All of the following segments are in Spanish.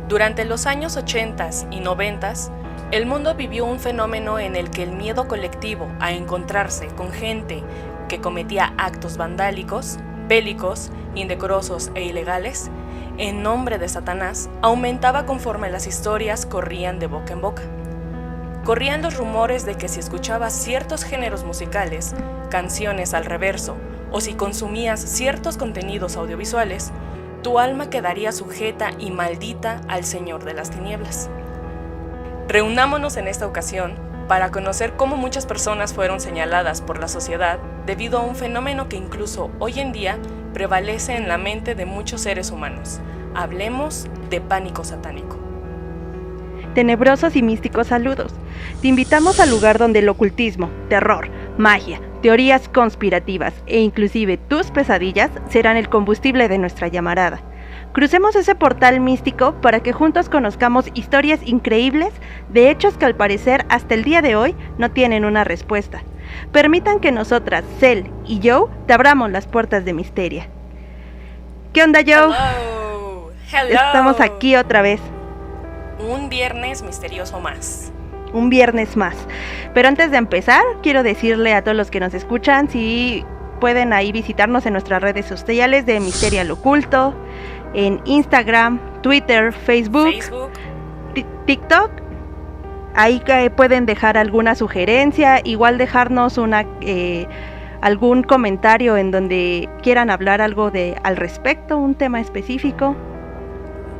Durante los años 80 y 90, el mundo vivió un fenómeno en el que el miedo colectivo a encontrarse con gente que cometía actos vandálicos, bélicos, indecorosos e ilegales, en nombre de Satanás, aumentaba conforme las historias corrían de boca en boca. Corrían los rumores de que si escuchabas ciertos géneros musicales, canciones al reverso, o si consumías ciertos contenidos audiovisuales, tu alma quedaría sujeta y maldita al Señor de las Tinieblas. Reunámonos en esta ocasión para conocer cómo muchas personas fueron señaladas por la sociedad debido a un fenómeno que incluso hoy en día prevalece en la mente de muchos seres humanos. Hablemos de pánico satánico. Tenebrosos y místicos saludos. Te invitamos al lugar donde el ocultismo, terror, magia, teorías conspirativas e inclusive tus pesadillas serán el combustible de nuestra llamarada. Crucemos ese portal místico para que juntos conozcamos historias increíbles de hechos que al parecer hasta el día de hoy no tienen una respuesta. Permitan que nosotras, Cel y Joe, te abramos las puertas de Misteria. ¿Qué onda, Joe? Hello. Hello. Estamos aquí otra vez. Un viernes misterioso más. Un viernes más. Pero antes de empezar, quiero decirle a todos los que nos escuchan si pueden ahí visitarnos en nuestras redes sociales de Misteria al Oculto, en Instagram, Twitter, Facebook. TikTok. Ahí pueden dejar alguna sugerencia, igual dejarnos algún comentario en donde quieran hablar algo al respecto, un tema específico.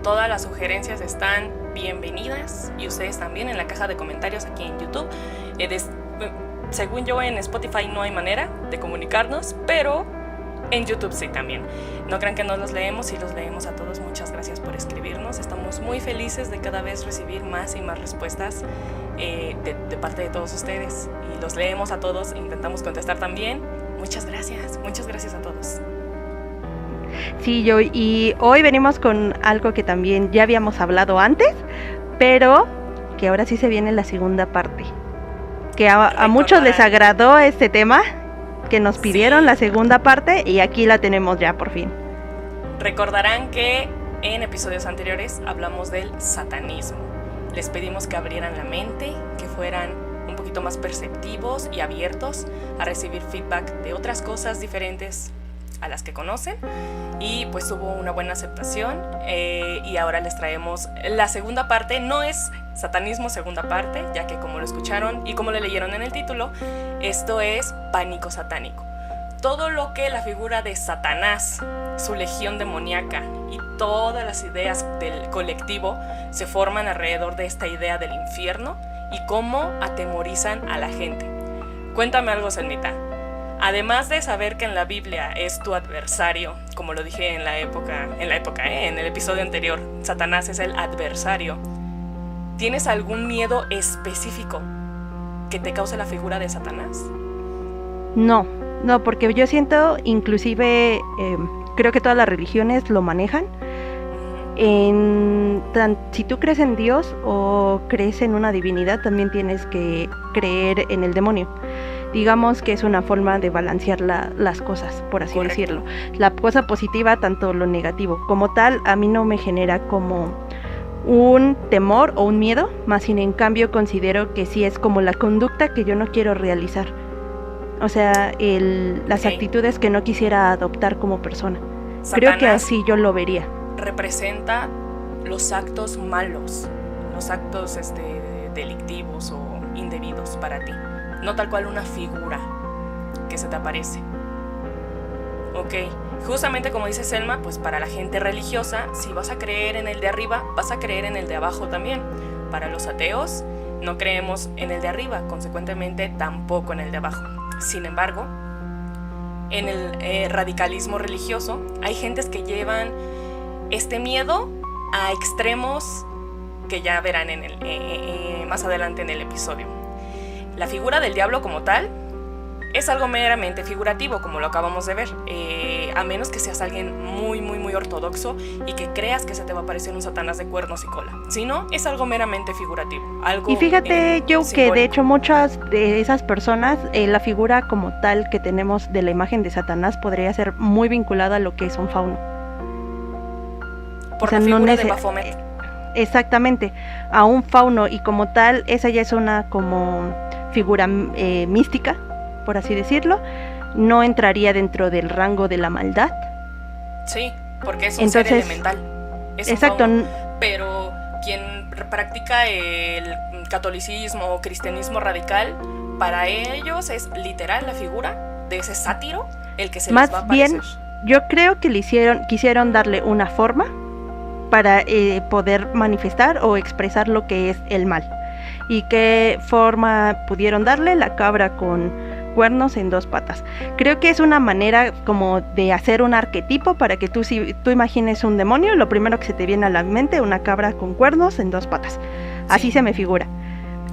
Todas las sugerencias están bienvenidas y ustedes también en la caja de comentarios aquí en YouTube. Según yo, en Spotify no hay manera de comunicarnos, pero en YouTube sí también. No crean que no los leemos, sí los leemos a todos. Muchas gracias por escribirnos. Estamos muy felices de cada vez recibir más y más respuestas de parte de todos ustedes. Y los leemos a todos, intentamos contestar también. Muchas gracias a todos. Sí, y hoy venimos con algo que también ya habíamos hablado antes, pero que ahora sí se viene la segunda parte. Que a muchos les agradó este tema, que nos pidieron la segunda parte y aquí la tenemos ya por fin. Recordarán que en episodios anteriores hablamos del satanismo. Les pedimos que abrieran la mente, que fueran un poquito más perceptivos y abiertos a recibir feedback de otras cosas diferentes a las que conocen, y pues hubo una buena aceptación, y ahora les traemos la segunda parte. No es satanismo segunda parte, ya que como lo escucharon y como lo leyeron en el título, esto es pánico satánico. Todo lo que la figura de Satanás, su legión demoníaca y todas las ideas del colectivo se forman alrededor de esta idea del infierno y cómo atemorizan a la gente. Cuéntame algo, Selmita. Además de saber que en la Biblia es tu adversario, como lo dije en el episodio anterior, Satanás es el adversario, ¿tienes algún miedo específico que te cause la figura de Satanás? No, porque yo siento, inclusive, creo que todas las religiones lo manejan. Si tú crees en Dios o crees en una divinidad, también tienes que creer en el demonio. Digamos que es una forma de balancear las cosas, por así decirlo. La cosa positiva, tanto lo negativo. Como tal, a mí no me genera como un temor o un miedo, más sin en cambio considero que sí es como la conducta que yo no quiero realizar. O sea, las actitudes que no quisiera adoptar como persona. Satanás, creo que así yo lo vería. Representa los actos malos, los actos delictivos o indebidos para ti. No tal cual una figura que se te aparece. Ok, justamente como dice Selma, pues para la gente religiosa, si vas a creer en el de arriba, vas a creer en el de abajo también. Para los ateos, no creemos en el de arriba, consecuentemente tampoco en el de abajo. Sin embargo, en el radicalismo religioso, hay gentes que llevan este miedo a extremos que ya verán más adelante en el episodio. La figura del diablo como tal es algo meramente figurativo, como lo acabamos de ver, a menos que seas alguien muy, muy, muy ortodoxo y que creas que se te va a aparecer un Satanás de cuernos y cola. Si no, es algo meramente figurativo. Y fíjate, Joe, que de hecho muchas de esas personas, la figura como tal que tenemos de la imagen de Satanás podría ser muy vinculada a lo que es un fauno. Por la figura de Baphomet. exactamente, a un fauno, y como tal, esa ya es una como figura mística, por así decirlo, no entraría dentro del rango de la maldad. Sí, porque es un ser elemental. Es exacto. Un fauno, pero quien practica el catolicismo o cristianismo radical, para ellos es literal la figura de ese sátiro el que se más les va a aparecer. Bien, yo creo que quisieron darle una forma para poder manifestar o expresar lo que es el mal. ¿Y qué forma pudieron darle? La cabra con cuernos en 2 patas. Creo que es una manera como de hacer un arquetipo para que si tú imagines un demonio, lo primero que se te viene a la mente, una cabra con cuernos en 2 patas. Así se me figura.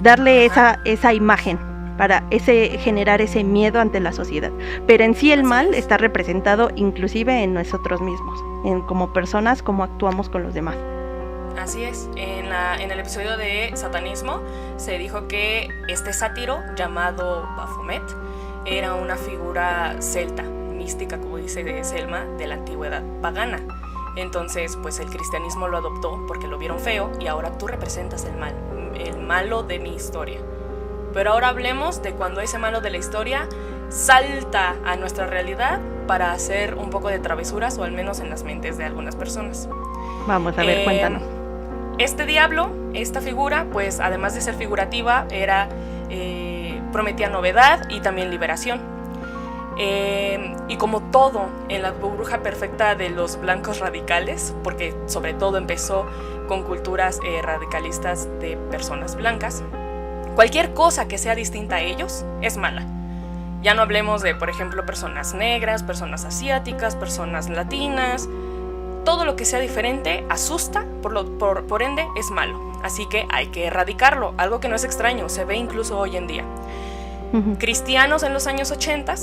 Darle esa imagen para generar ese miedo ante la sociedad. Pero en sí el mal está representado inclusive en nosotros mismos, como personas, cómo actuamos con los demás. Así es. En el episodio de satanismo se dijo que este sátiro llamado Baphomet era una figura celta, mística, como dice Selma, de la antigüedad pagana. Entonces, pues el cristianismo lo adoptó porque lo vieron feo y ahora tú representas el mal, el malo de mi historia. Pero ahora hablemos de cuando ese malo de la historia salta a nuestra realidad para hacer un poco de travesuras, o al menos en las mentes de algunas personas. Vamos a ver, cuéntanos. Este diablo, esta figura, pues además de ser figurativa, prometía novedad y también liberación. Y como todo en la burbuja perfecta de los blancos radicales, porque sobre todo empezó con culturas radicalistas de personas blancas, cualquier cosa que sea distinta a ellos es mala. Ya no hablemos de, por ejemplo, personas negras, personas asiáticas, personas latinas. Todo lo que sea diferente asusta, por ende es malo. Así que hay que erradicarlo, algo que no es extraño, se ve incluso hoy en día. Cristianos en los años 80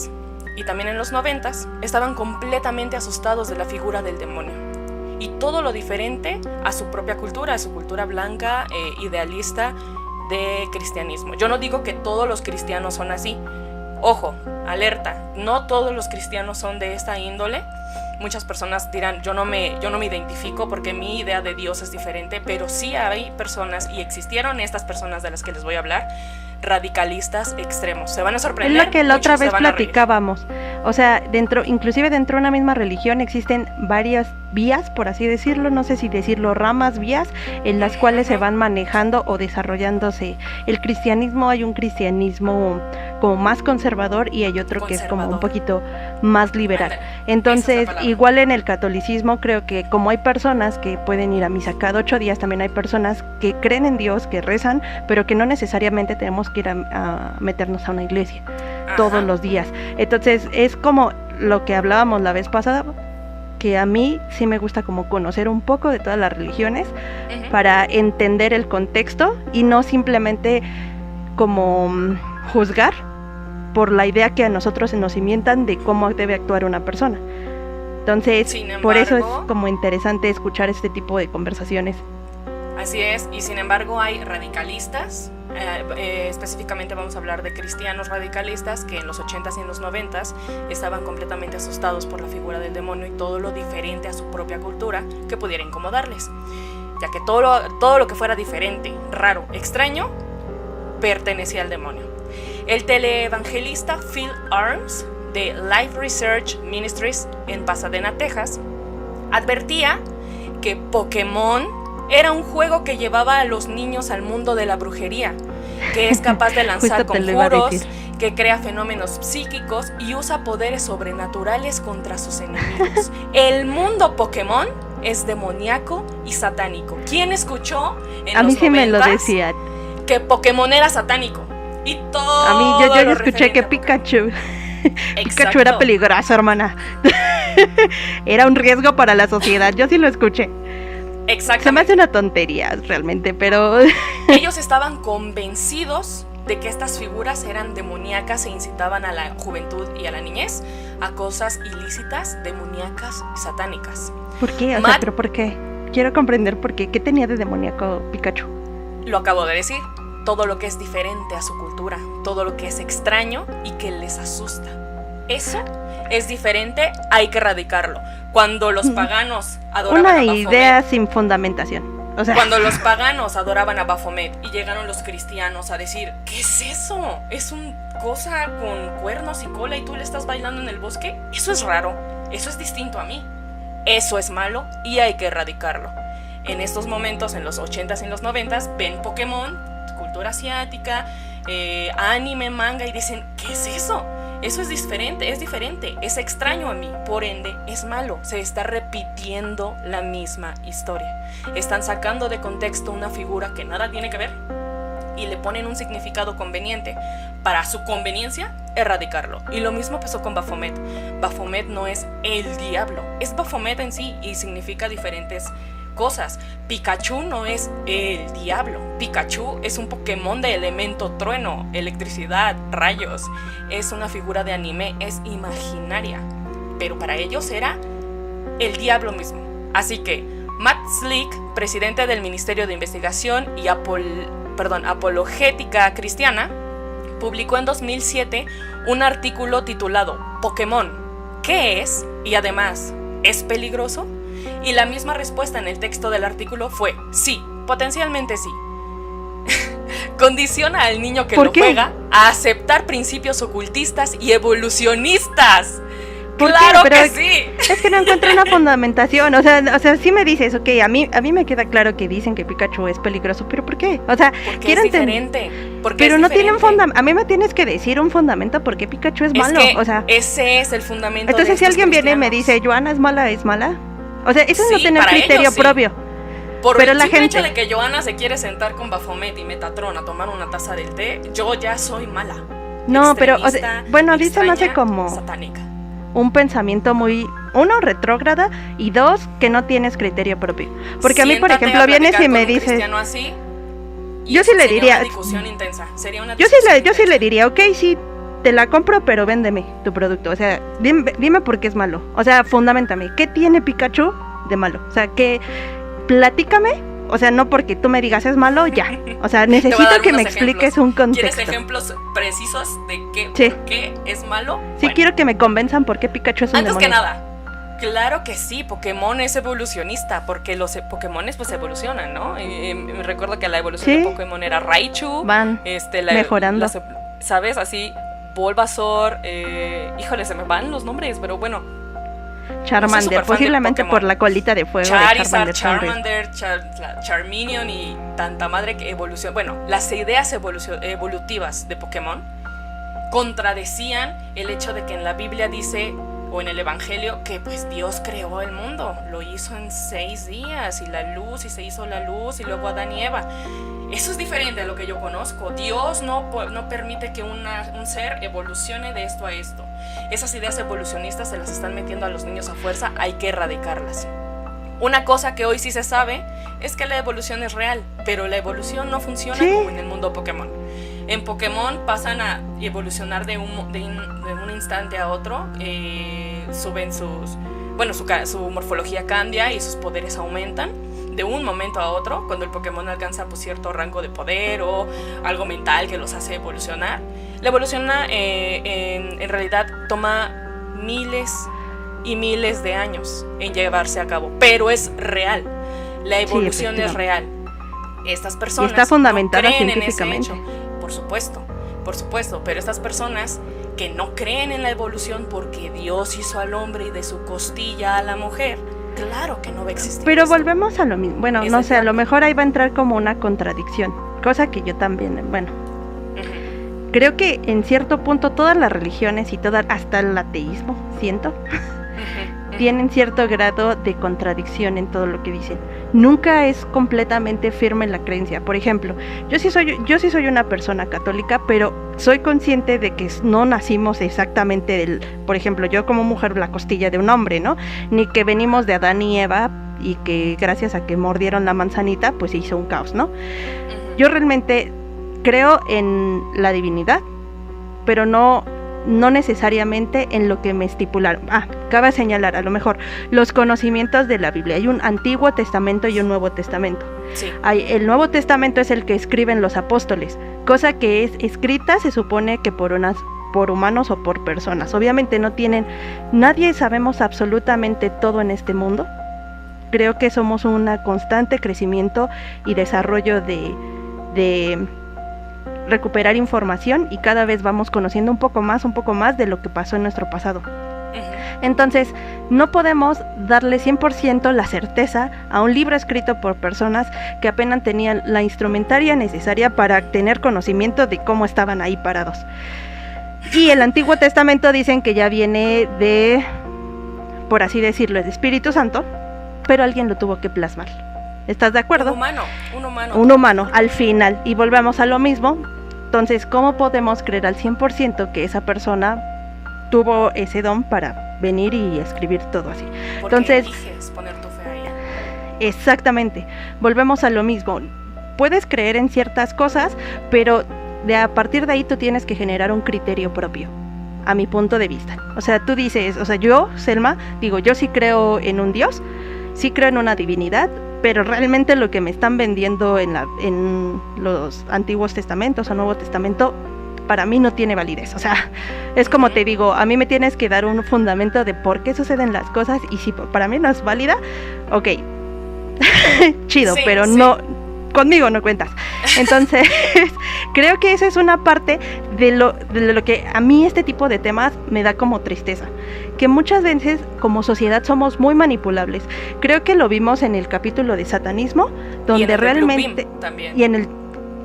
y también en los 90 estaban completamente asustados de la figura del demonio. Y todo lo diferente a su propia cultura, a su cultura blanca, idealista de cristianismo. Yo no digo que todos los cristianos son así. Ojo, alerta, no todos los cristianos son de esta índole. Muchas personas dirán, yo no me identifico porque mi idea de Dios es diferente, pero sí hay personas, y existieron estas personas de las que les voy a hablar, radicalistas extremos. Se van a sorprender. Es lo que la otra vez platicábamos. O sea, inclusive dentro de una misma religión existen varias vías, por así decirlo, no sé si decirlo, ramas, vías, en las cuales se van manejando o desarrollándose. El cristianismo, hay un cristianismo como más conservador y hay otro que es como un poquito más liberal. Entonces, igual en el catolicismo creo que como hay personas que pueden ir a misa cada 8 días, también hay personas que creen en Dios, que rezan, pero que no necesariamente tenemos que ir a meternos a una iglesia todos los días. Entonces, es como lo que hablábamos la vez pasada, que a mí sí me gusta como conocer un poco de todas las religiones para entender el contexto y no simplemente como juzgar por la idea que a nosotros se nos cimentan de cómo debe actuar una persona. Entonces, por eso es como interesante escuchar este tipo de conversaciones. Así es, y sin embargo hay radicalistas, específicamente vamos a hablar de cristianos radicalistas que en los 80s y en los 90s estaban completamente asustados por la figura del demonio y todo lo diferente a su propia cultura que pudiera incomodarles, ya que todo lo que fuera diferente, raro, extraño, pertenecía al demonio. El teleevangelista Phil Arms de Life Research Ministries en Pasadena, Texas, advertía que Pokémon era un juego que llevaba a los niños al mundo de la brujería, que es capaz de lanzar conjuros, que crea fenómenos psíquicos y usa poderes sobrenaturales contra sus enemigos. El mundo Pokémon es demoníaco y satánico. ¿Quién escuchó en a los mí sí 90s me lo decían que Pokémon era satánico? Y todo a mí yo escuché que Pikachu Pikachu era peligroso, hermana. Era un riesgo para la sociedad. Yo sí lo escuché. Exactamente. Se me hace una tontería realmente, pero ellos estaban convencidos de que estas figuras eran demoníacas e incitaban a la juventud y a la niñez a cosas ilícitas, demoníacas y satánicas. ¿Por qué? O sea, ¿pero por qué? Quiero comprender por qué. ¿Qué tenía de demoníaco Pikachu? Lo acabo de decir. Todo lo que es diferente a su cultura, todo lo que es extraño y que les asusta. Eso es diferente, hay que erradicarlo. Cuando los paganos adoraban a Baphomet, una idea sin fundamentación. O sea, cuando los paganos adoraban a Baphomet y llegaron los cristianos a decir, ¿qué es eso? ¿Es una cosa con cuernos y cola y tú le estás bailando en el bosque? Eso es raro, eso es distinto a mí. Eso es malo y hay que erradicarlo. En estos momentos, en los 80s y en los 90s, ven Pokémon, cultura asiática, anime, manga y dicen, ¿qué es eso? Eso es diferente, es extraño a mí, por ende es malo. Se está repitiendo la misma historia. Están sacando de contexto una figura que nada tiene que ver y le ponen un significado conveniente para su conveniencia erradicarlo. Y lo mismo pasó con Baphomet. Baphomet no es el diablo, es Baphomet en sí y significa diferentes cosas. Pikachu no es el diablo. Pikachu es un Pokémon de elemento trueno, electricidad, rayos. Es una figura de anime, es imaginaria. Pero para ellos era el diablo mismo. Así que Matt Slick, presidente del Ministerio de Investigación y Apologética Cristiana, publicó en 2007 un artículo titulado Pokémon, ¿qué es? Y además, ¿es peligroso? Y la misma respuesta en el texto del artículo fue sí, potencialmente sí. Condiciona al niño que lo juega a aceptar principios ocultistas y evolucionistas. ¡Claro que sí! Es que no encuentro una fundamentación. O sea, sí me dices, ok, a mí me queda claro que dicen que Pikachu es peligroso, pero ¿por qué? O sea, porque es diferente. Pero no tienen fundamento. A mí me tienes que decir un fundamento por qué Pikachu es malo. Que o sea, ese es el fundamento. Entonces, si alguien viene y me dice, Johanna es mala, ¿es mala? O sea, eso sí, es no tener criterio propio. Por pero el simple hecho de que Johanna se quiere sentar con Baphomet y Metatron a tomar una taza del té, yo ya soy mala. No, pero, o sea, bueno, a mí se me hace como satánica. Un pensamiento muy, uno, retrógrada, y dos, que no tienes criterio propio. Porque a mí, por ejemplo, vienes y me dices... Así, yo sí le diría... Sería una discusión intensa. Yo sí le diría, ok, sí, te la compro, pero véndeme tu producto. O sea, dime por qué es malo. O sea, fundamentame, ¿qué tiene Pikachu de malo? O sea, platícame. O sea, no porque tú me digas es malo, ya. O sea, necesito que me expliques un contexto. ¿Quieres ejemplos precisos de por qué es malo? Sí, bueno, quiero que me convenzan por qué Pikachu es un demonio. Antes que nada, claro que sí, Pokémon es evolucionista, porque los Pokémones pues evolucionan, ¿no? Me recuerdo que la evolución de Pokémon era Raichu. Van mejorando. ¿Sabes? Así, Bulbasaur, híjole, se me van los nombres, pero bueno. Charmander, no posiblemente por la colita de fuego. Charizard, Charmander, Charmeleon y tanta madre que evoluciona. Bueno, las ideas evolutivas de Pokémon contradecían el hecho de que en la Biblia dice, o en el Evangelio, que pues Dios creó el mundo, lo hizo en 6 días, y la luz, y se hizo la luz, y luego Adán y Eva. Eso es diferente a lo que yo conozco. Dios no permite que un ser evolucione de esto a esto. Esas ideas evolucionistas se las están metiendo a los niños a fuerza, hay que erradicarlas. Una cosa que hoy sí se sabe es que la evolución es real, pero la evolución no funciona como en el mundo Pokémon. En Pokémon pasan a evolucionar de un instante a otro, suben su morfología cambia y sus poderes aumentan de un momento a otro, cuando el Pokémon alcanza pues, cierto rango de poder o algo mental que los hace evolucionar. La evolución en realidad toma miles y miles de años en llevarse a cabo, pero es real. La evolución es real. Estas personas y está fundamentada no creen científicamente. En ese hecho. Por supuesto, pero estas personas que no creen en la evolución porque Dios hizo al hombre y de su costilla a la mujer, claro que no va a existir. Pero volvemos a lo mismo. Bueno, no sé, a lo mejor ahí va a entrar como una contradicción, cosa que yo también, creo que en cierto punto todas las religiones y hasta el ateísmo, siento, tienen cierto grado de contradicción en todo lo que dicen. Nunca es completamente firme en la creencia. Por ejemplo, yo sí soy una persona católica, pero soy consciente de que no nacimos exactamente por ejemplo, yo como mujer la costilla de un hombre, ¿no? Ni que venimos de Adán y Eva y que gracias a que mordieron la manzanita, pues se hizo un caos, ¿no? Yo realmente creo en la divinidad, pero no necesariamente en lo que me estipularon. Cabe señalar, a lo mejor, los conocimientos de la Biblia. Hay un Antiguo Testamento y un Nuevo Testamento. Sí. El Nuevo Testamento es el que escriben los apóstoles, cosa que es escrita, se supone que por humanos o por personas. Obviamente nadie sabemos absolutamente todo en este mundo, creo que somos un constante crecimiento y desarrollo de recuperar información, y cada vez vamos conociendo un poco más de lo que pasó en nuestro pasado. Entonces, no podemos darle 100% la certeza a un libro escrito por personas que apenas tenían la instrumentaria necesaria para tener conocimiento de cómo estaban ahí parados. Y el Antiguo Testamento dicen que ya viene de, por así decirlo, el Espíritu Santo, pero alguien lo tuvo que plasmar. ¿Estás de acuerdo? Un humano, al final. Y volvemos a lo mismo. Entonces, ¿cómo podemos creer al 100% que esa persona tuvo ese don para venir y escribir todo así? Porque entonces, eliges poner tu fe ahí. Exactamente. Volvemos a lo mismo. Puedes creer en ciertas cosas, pero a partir de ahí tú tienes que generar un criterio propio, a mi punto de vista. O sea, tú dices, o sea, yo, Selma, digo, yo sí creo en un Dios, sí creo en una divinidad, pero realmente lo que me están vendiendo en los Antiguos Testamentos o Nuevo Testamento, para mí no tiene validez. O sea, es como te digo, a mí me tienes que dar un fundamento de por qué suceden las cosas, y si para mí no es válida, ok, chido, sí, pero sí. No, conmigo no cuentas. Entonces, creo que esa es una parte de lo que a mí este tipo de temas me da como tristeza, que muchas veces como sociedad somos muy manipulables. Creo que lo vimos en el capítulo de satanismo, donde realmente y en el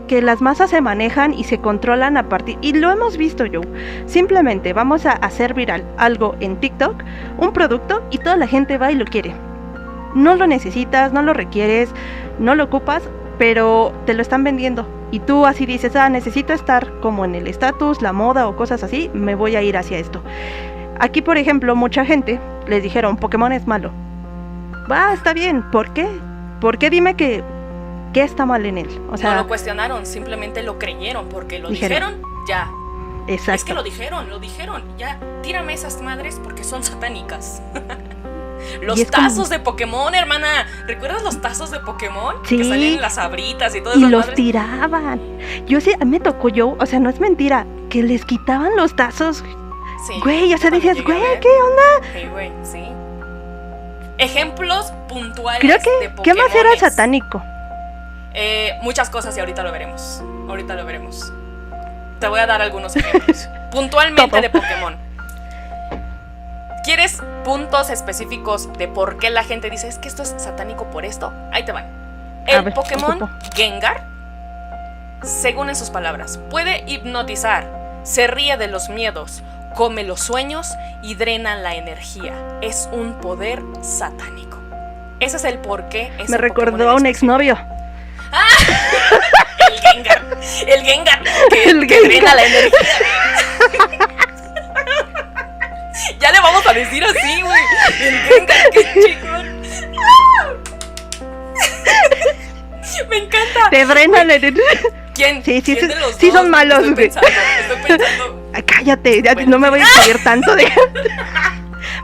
que las masas se manejan y se controlan a partir, y lo hemos visto, yo simplemente vamos a hacer viral algo en TikTok, un producto, y toda la gente va y lo quiere. No lo necesitas, no lo requieres, no lo ocupas, pero te lo están vendiendo, y tú así dices, necesito estar como en el estatus, la moda o cosas así, me voy a ir hacia esto. Aquí, por ejemplo, mucha gente les dijeron, Pokémon es malo. Está bien, ¿por qué? ¿Por qué? Dime ¿qué está mal en él? O sea, no lo cuestionaron, simplemente lo creyeron, porque lo dijeron, ya. Exacto. Es que lo dijeron, ya, tírame esas madres porque son satánicas. Los tazos de Pokémon, hermana. ¿Recuerdas los tazos de Pokémon? Sí. Que salían en las abritas y todo eso. Y los madres tiraban. Yo sí, me tocó o sea, no es mentira, que les quitaban los tazos. Sí. Güey, o sea, decías, güey, ¿qué onda? Sí, güey, sí. Ejemplos puntuales. Creo que, de Pokémones. ¿qué más era satánico? Muchas cosas, y ahorita lo veremos. Te voy a dar algunos ejemplos. Puntualmente de Pokémon. ¿Quieres puntos específicos de por qué la gente dice es que esto es satánico por esto? Ahí te van. El Pokémon Gengar, según en sus palabras, puede hipnotizar, se ríe de los miedos, come los sueños y drena la energía. Es un poder satánico. Ese es el por qué. Me recordó a un exnovio. El Gengar que drena la energía. Ya le vamos a decir así, güey. El Gengar, qué chingón. Me encanta. Te drena la energía. ¿Quién? Sí, ¿Quién de los sí dos? Son malos, güey. Estoy pensando. Cállate, ya no me voy a seguir tanto de...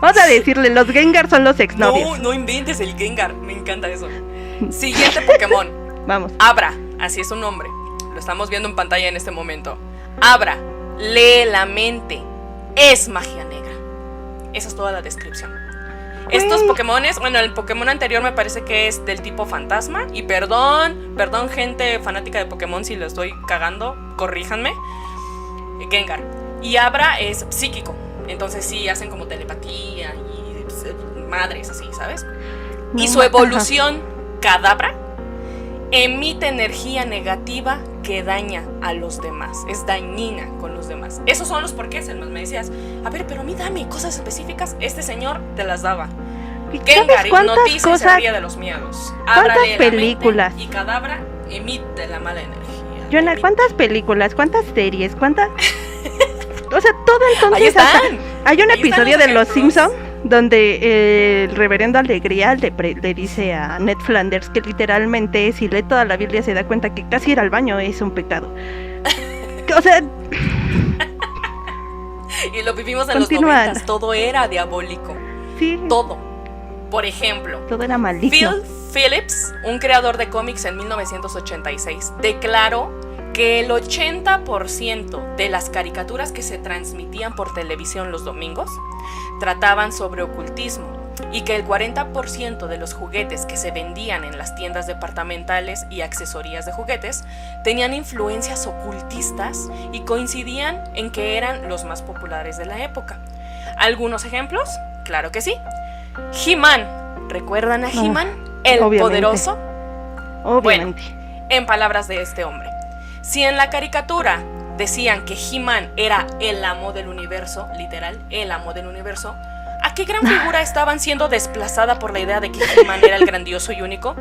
Vamos a decirle, los Gengar son los exnovios. No inventes el Gengar, me encanta eso. Siguiente Pokémon. Vamos. Abra, así es su nombre. Lo estamos viendo en pantalla en este momento. Abra, lee la mente. Es magia negra. Esa es toda la descripción. Estos Pokémones, bueno, el Pokémon anterior me parece que es del tipo fantasma. Y perdón, gente fanática de Pokémon si lo estoy cagando, corríjanme. Gengar. Y Abra es psíquico. Entonces sí, hacen como telepatía y madres así, ¿sabes? Y su evolución, Kadabra, emite energía negativa que daña a los demás. Es dañina con los demás. Esos son los porqués, Selma. Me decías, a ver, pero a mí dame cosas específicas. Este señor te las daba. Gengar hipnotiza y se ríe de los miedos. ¿Cuántas películas? Y Kadabra emite la mala energía. Jonah, ¿cuántas películas? ¿Cuántas series? ¿Cuántas? O sea, todo entonces. Ahí están. Hay un episodio de Los Simpson donde el reverendo Alegría le dice a Ned Flanders que literalmente si lee toda la Biblia se da cuenta que casi ir al baño es un pecado. O sea, y lo vivimos en los 90s, todo era diabólico. Sí. Todo. Por ejemplo, todo era maligno. Phil Phillips, un creador de cómics en 1986, declaró que el 80% de las caricaturas que se transmitían por televisión los domingos trataban sobre ocultismo, y que el 40% de los juguetes que se vendían en las tiendas departamentales y accesorías de juguetes tenían influencias ocultistas y coincidían en que eran los más populares de la época. ¿Algunos ejemplos? Claro que sí. He-Man. ¿Recuerdan a He-Man? El obviamente. Poderoso. Obviamente. Bueno, en palabras de este hombre, si en la caricatura decían que He-Man era el amo del universo, literal, el amo del universo, ¿a qué gran figura estaban siendo desplazada por la idea de que He-Man era el grandioso y único?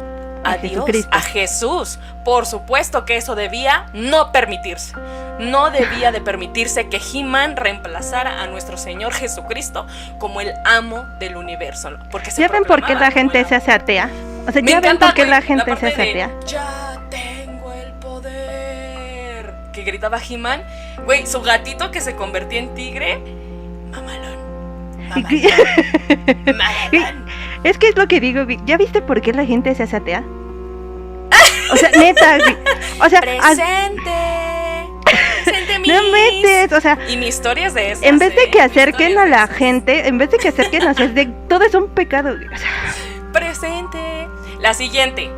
A Dios, a Jesús. Por supuesto que eso debía no permitirse. No debía de permitirse que He-Man reemplazara a nuestro Señor Jesucristo como el amo del universo, ¿no? Porque ¿Ya ven por qué la gente se hace atea? O sea, ¿ya ven por qué la gente se hace atea? Ya tengo el poder. Que gritaba He-Man. Güey, su gatito que se convertía en tigre. Mamalón. Mamalón. Es que es lo que digo, ¿ya viste por qué la gente se hace atea? O sea, neta, o sea, presente no metes, o sea, y mi historia es de esas, en vez de que acerquen a la gente, en vez de que acerquen a de todo es un pecado, o sea. Presente. La siguiente,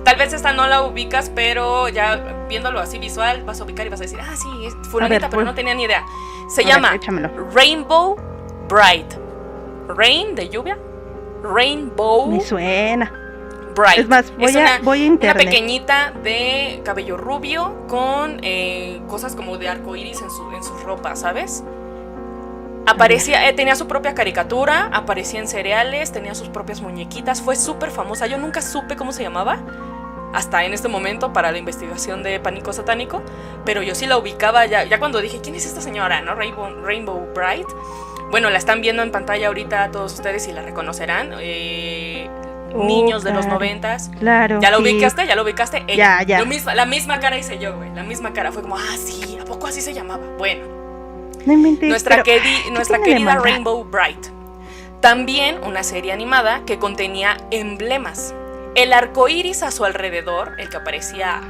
tal vez esta no la ubicas, pero ya viéndolo así visual vas a ubicar y vas a decir, ah, sí, es fulanita, pero no tenía ni idea. Se llama Rainbow Bright. Rain, de lluvia. Rainbow. Me suena. Bright. Es más, voy a internet. Una pequeñita de cabello rubio con cosas como de arcoíris en sus ropas, ¿sabes? Aparecía, tenía su propia caricatura, aparecía en cereales, tenía sus propias muñequitas, fue súper famosa. Yo nunca supe cómo se llamaba hasta en este momento para la investigación de Pánico Satánico, pero yo sí la ubicaba ya cuando dije, ¿quién es esta señora, no? Rainbow Bright. Bueno, la están viendo en pantalla ahorita todos ustedes y la reconocerán. Niños de los 90s. Claro. ¿Ya lo ubicaste? ¿Ya lo ubicaste? Ella. Ya. La misma cara hice yo, güey. La misma cara. Fue como, ah, sí, ¿a poco así se llamaba? Bueno. No inventes, nuestra querida Rainbow Bright. También una serie animada que contenía emblemas. El arco iris a su alrededor, el que aparecía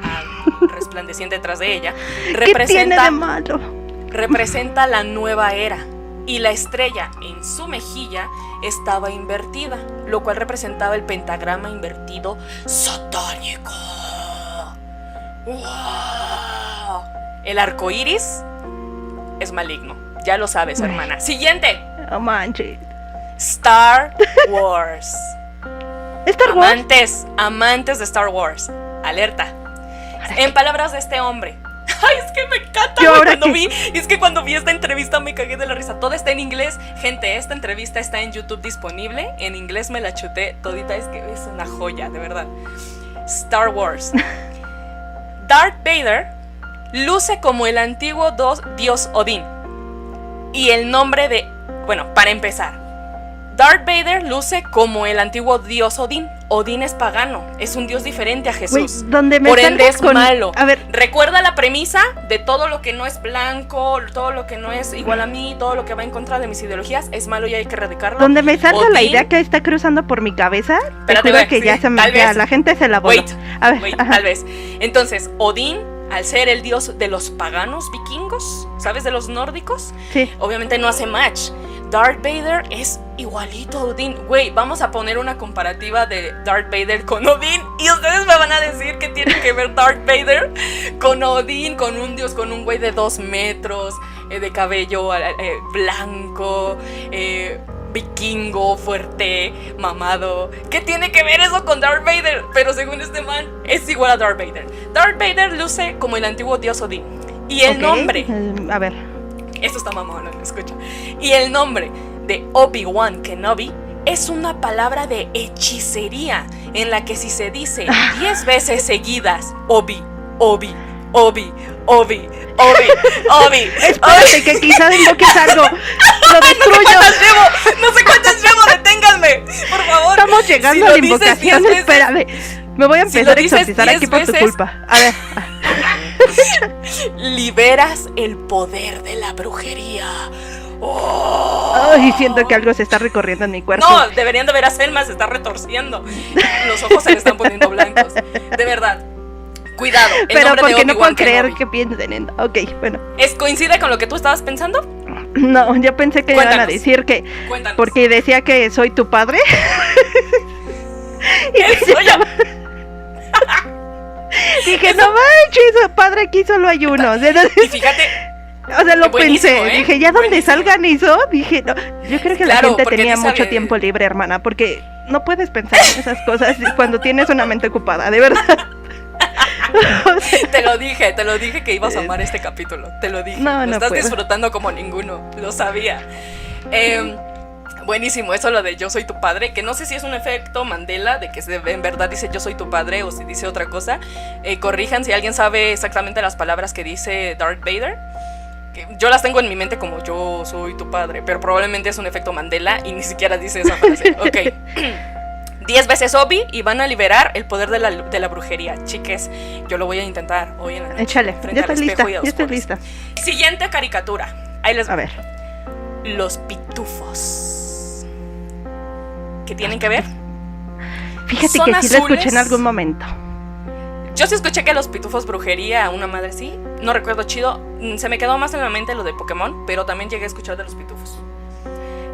resplandeciente detrás de ella, ¿qué tiene de malo? Representa la nueva era. Y la estrella en su mejilla estaba invertida, lo cual representaba el pentagrama invertido satánico. ¡Wow! El arco iris es maligno, ya lo sabes, hermana. Siguiente. Oh, manches. Star Wars. ¿Star Wars? Amantes de Star Wars. Alerta. En palabras de este hombre. Ay, es que me encanta, cuando vi esta entrevista me cagué de la risa. Todo está en inglés. Gente, esta entrevista está en YouTube disponible. En inglés me la chuté todita, es que es una joya, de verdad. Star Wars. Darth Vader luce como el antiguo dios Odín. Y el nombre de... Bueno, para empezar, Darth Vader luce como el antiguo dios Odín. Odín es pagano, es un dios diferente a Jesús. Por ende es malo. A ver, recuerda la premisa de todo lo que no es blanco, todo lo que no es igual a mí, todo lo que va en contra de mis ideologías es malo y hay que erradicarlo. Donde me salta la idea que está cruzando por mi cabeza, espérate, que ya se me queda, la gente se la voló. Tal vez. Entonces, Odín, al ser el dios de los paganos vikingos, ¿sabes? De los nórdicos, sí. Obviamente no hace match. Darth Vader es igualito a Odín. Güey, vamos a poner una comparativa de Darth Vader con Odín y ustedes me van a decir que tiene que ver Darth Vader con Odín, con un dios, con un güey de 2 metros, de cabello blanco, vikingo, fuerte, mamado. ¿Qué tiene que ver eso con Darth Vader? Pero según este man, es igual a Darth Vader. Darth Vader luce como el antiguo dios Odín. Y el nombre... A ver... Esto está mamón, escucha. Y el nombre de Obi-Wan Kenobi es una palabra de hechicería en la que si se dice 10 veces seguidas Obi, Obi, Obi, Obi, Obi, Obi. Espérate, que quizás invoques algo. Lo destruyo. No sé cuántas llevo, deténganme, por favor. Estamos llegando a la invocación, espérame. Me voy a empezar a exorcizar aquí por tu culpa. A ver. Liberas el poder de la brujería. Ay, siento que algo se está recorriendo en mi cuerpo. No, deberían de ver a Selma, se está retorciendo. Los ojos se le están poniendo blancos. De verdad. Cuidado. Pero porque no puedo creer que piensen en... Ok, bueno. ¿Coincide con lo que tú estabas pensando? No, yo pensé que iban a Cuéntanos. decir que Cuéntanos. porque decía que soy tu padre. Eso ya. Dije, no manches, padre, aquí solo hay uno. Y fíjate, O sea, lo buenísimo, pensé. ¿eh? Dije, ya donde Buenísimo. salgan eso, dije, no. Yo creo que la Claro, gente porque tenía dice mucho de- tiempo libre, hermana, porque no puedes pensar en esas cosas cuando tienes una mente ocupada, de verdad. O sea, te lo dije que ibas a amar este capítulo. Te lo dije. No, lo no estás puedo. disfrutando como ninguno. Lo sabía. Buenísimo, eso lo de yo soy tu padre, que no sé si es un efecto Mandela, de que en verdad dice yo soy tu padre o si dice otra cosa. Corrijan si alguien sabe exactamente las palabras que dice Darth Vader. Que yo las tengo en mi mente como yo soy tu padre, pero probablemente es un efecto Mandela y ni siquiera dice esa frase. Ok. 10 veces Obi y van a liberar el poder de la brujería. Chiques, yo lo voy a intentar hoy en la noche. échale, frente ya al estoy lista, espejo y a ya estoy oscuras. lista. Siguiente caricatura. Ahí les va. A ver, Los pitufos. ¿Qué tienen que ver? fíjate Son que sí lo escuché en azules. algún momento. Yo sí escuché que los pitufos brujería, una madre sí. No recuerdo chido. Se me quedó más en la mente lo de Pokémon, pero también llegué a escuchar de los pitufos.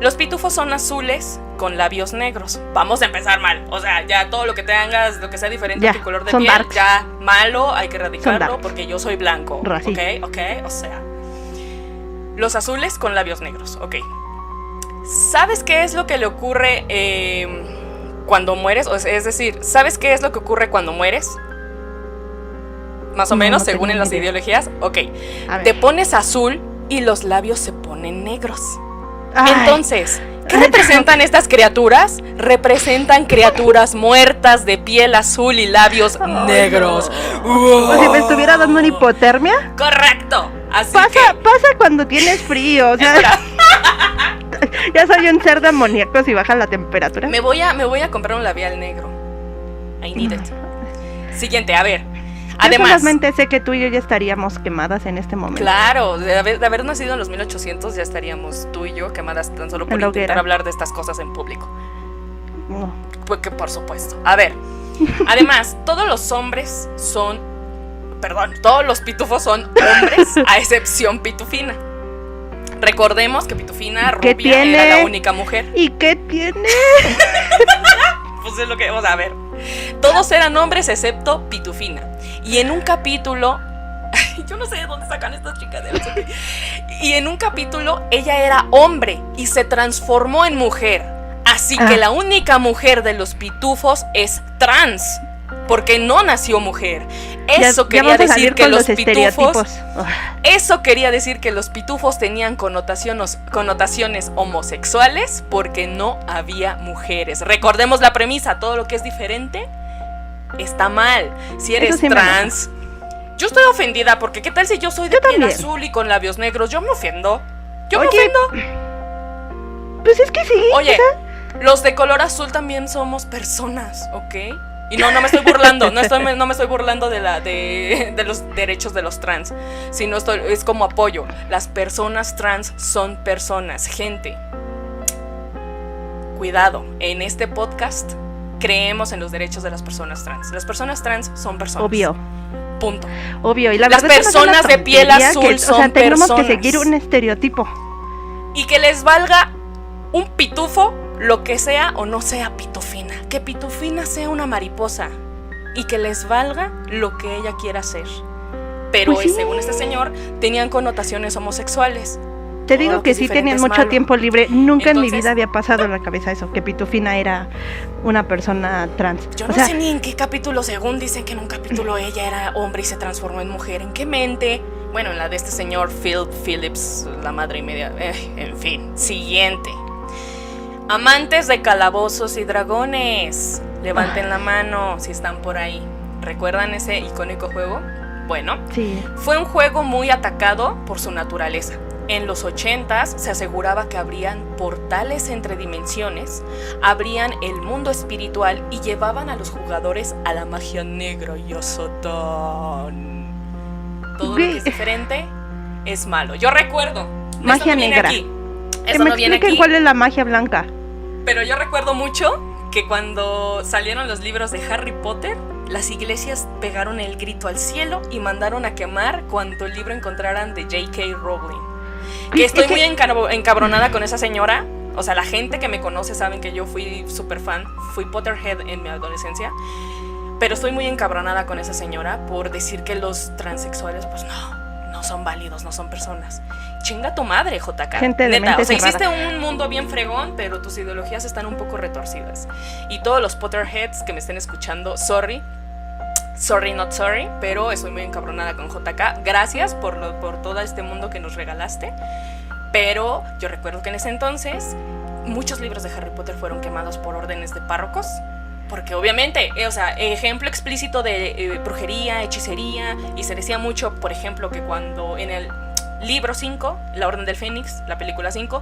Los pitufos son azules con labios negros. Vamos a empezar mal. O sea, ya todo lo que tengas, lo que sea diferente Ya, a tu color de son piel, darks. ya malo, hay que Son erradicarlo darks. porque yo soy blanco. Racista. Ok, o sea. Los azules con labios negros, ok. ¿Sabes qué es lo que le ocurre cuando mueres? O sea, es decir, ¿sabes qué es lo que ocurre cuando mueres? Más o No, menos, no según tengo en las ni idea. ideologías. Ok. A ver. Te pones azul y los labios se ponen negros. Ay, Entonces, ¿qué representan estas criaturas? Representan criaturas muertas de piel azul y labios negros. o si me estuviera dando una hipotermia. Correcto. Así Pasa cuando tienes frío, o sea, Espera, ya soy un cerdo amoníaco si baja la temperatura. me voy a comprar un labial negro. I need it. Siguiente, a ver. Yo Además, solamente sé que tú y yo ya estaríamos quemadas en este momento. claro, de haber nacido en los 1800 ya estaríamos tú y yo quemadas tan solo por En la intentar hoguera. hablar de estas cosas en público. No. Pues que por supuesto. A ver, además, todos los hombres son, perdón, todos los pitufos son hombres, a excepción Pitufina. Recordemos que Pitufina ¿Qué rubia tiene? era la única mujer. ¿Y qué tiene? Pues es lo que vamos a ver. Todos eran hombres excepto Pitufina. Y en un capítulo, yo no sé de dónde sacan estas chingaderas. ¿Ok? Y en un capítulo ella era hombre y se transformó en mujer. Así que la única mujer de los pitufos es trans, porque no nació mujer. Eso Ya quería vamos a salir decir que con los pitufos, estereotipos. eso quería decir que los pitufos tenían connotaciones homosexuales porque no había mujeres. Recordemos la premisa, todo lo que es diferente está mal. Si eres Eso sí me trans, yo estoy ofendida porque ¿qué tal si yo soy de Yo piel también. azul y con labios negros? Yo me ofendo. Yo Oye, me ofendo. Pues es que sí. Oye, o sea, los de color azul también somos personas, ¿ok? Y no me estoy burlando, no me estoy burlando de los derechos de los trans, sino es como apoyo. Las personas trans son personas, gente. Cuidado, en este podcast creemos en los derechos de las personas trans. Las personas trans son personas. obvio, Punto. obvio. Y la Las verdad es que no es una personas de piel tontería azul que, o sea, son tenemos personas. que seguir un estereotipo. Y que les valga un pitufo, lo que sea o no sea Pitufina. Que Pitufina sea una mariposa. Y que les valga lo que ella quiera hacer. Pero Pues sí. según este señor, tenían connotaciones homosexuales. Te Todo digo lo que es sí diferente tenían es mucho malo. tiempo libre. Nunca en mi Entonces- vida había pasado en la cabeza eso, que Pitufina era una persona trans. Yo O no sea, sé ni en qué capítulo, según dicen que en un capítulo ella era hombre y se transformó en mujer. ¿En qué mente? Bueno, en la de este señor Phil Phillips, la madre y media. En fin, siguiente. Amantes de calabozos y dragones, levanten la mano si están por ahí. ¿Recuerdan ese icónico juego? Bueno, sí. fue un juego muy atacado por su naturaleza. En los 80s se aseguraba que abrían portales entre dimensiones, abrían el mundo espiritual y llevaban a los jugadores a la magia negra y a Satán. Todo lo que es diferente es malo. Yo recuerdo. Magia eso no viene negra. aquí, Que Eso me no viene expliquen aquí. cuál es la magia blanca. Pero yo recuerdo mucho que cuando salieron los libros de Harry Potter, las iglesias pegaron el grito al cielo y mandaron a quemar cuanto libro encontraran de J.K. Rowling. Que estoy muy encabronada con esa señora. O sea, la gente que me conoce saben que yo fui súper fan, fui Potterhead en mi adolescencia. Pero estoy muy encabronada con esa señora por decir que los transexuales, pues no son válidos, no son personas. Chinga tu madre, JK. Gente de neta, mente o sea, cerrada. hiciste un mundo bien fregón, pero tus ideologías están un poco retorcidas. Y todos los Potterheads que me estén escuchando, sorry, not sorry, pero estoy muy encabronada con JK. Gracias por todo este mundo que nos regalaste. Pero yo recuerdo que en ese entonces muchos libros de Harry Potter fueron quemados por órdenes de párrocos. Porque obviamente, o sea, ejemplo explícito de brujería, hechicería. Y se decía mucho, por ejemplo, que cuando en el libro 5, La Orden del Fénix, la película 5,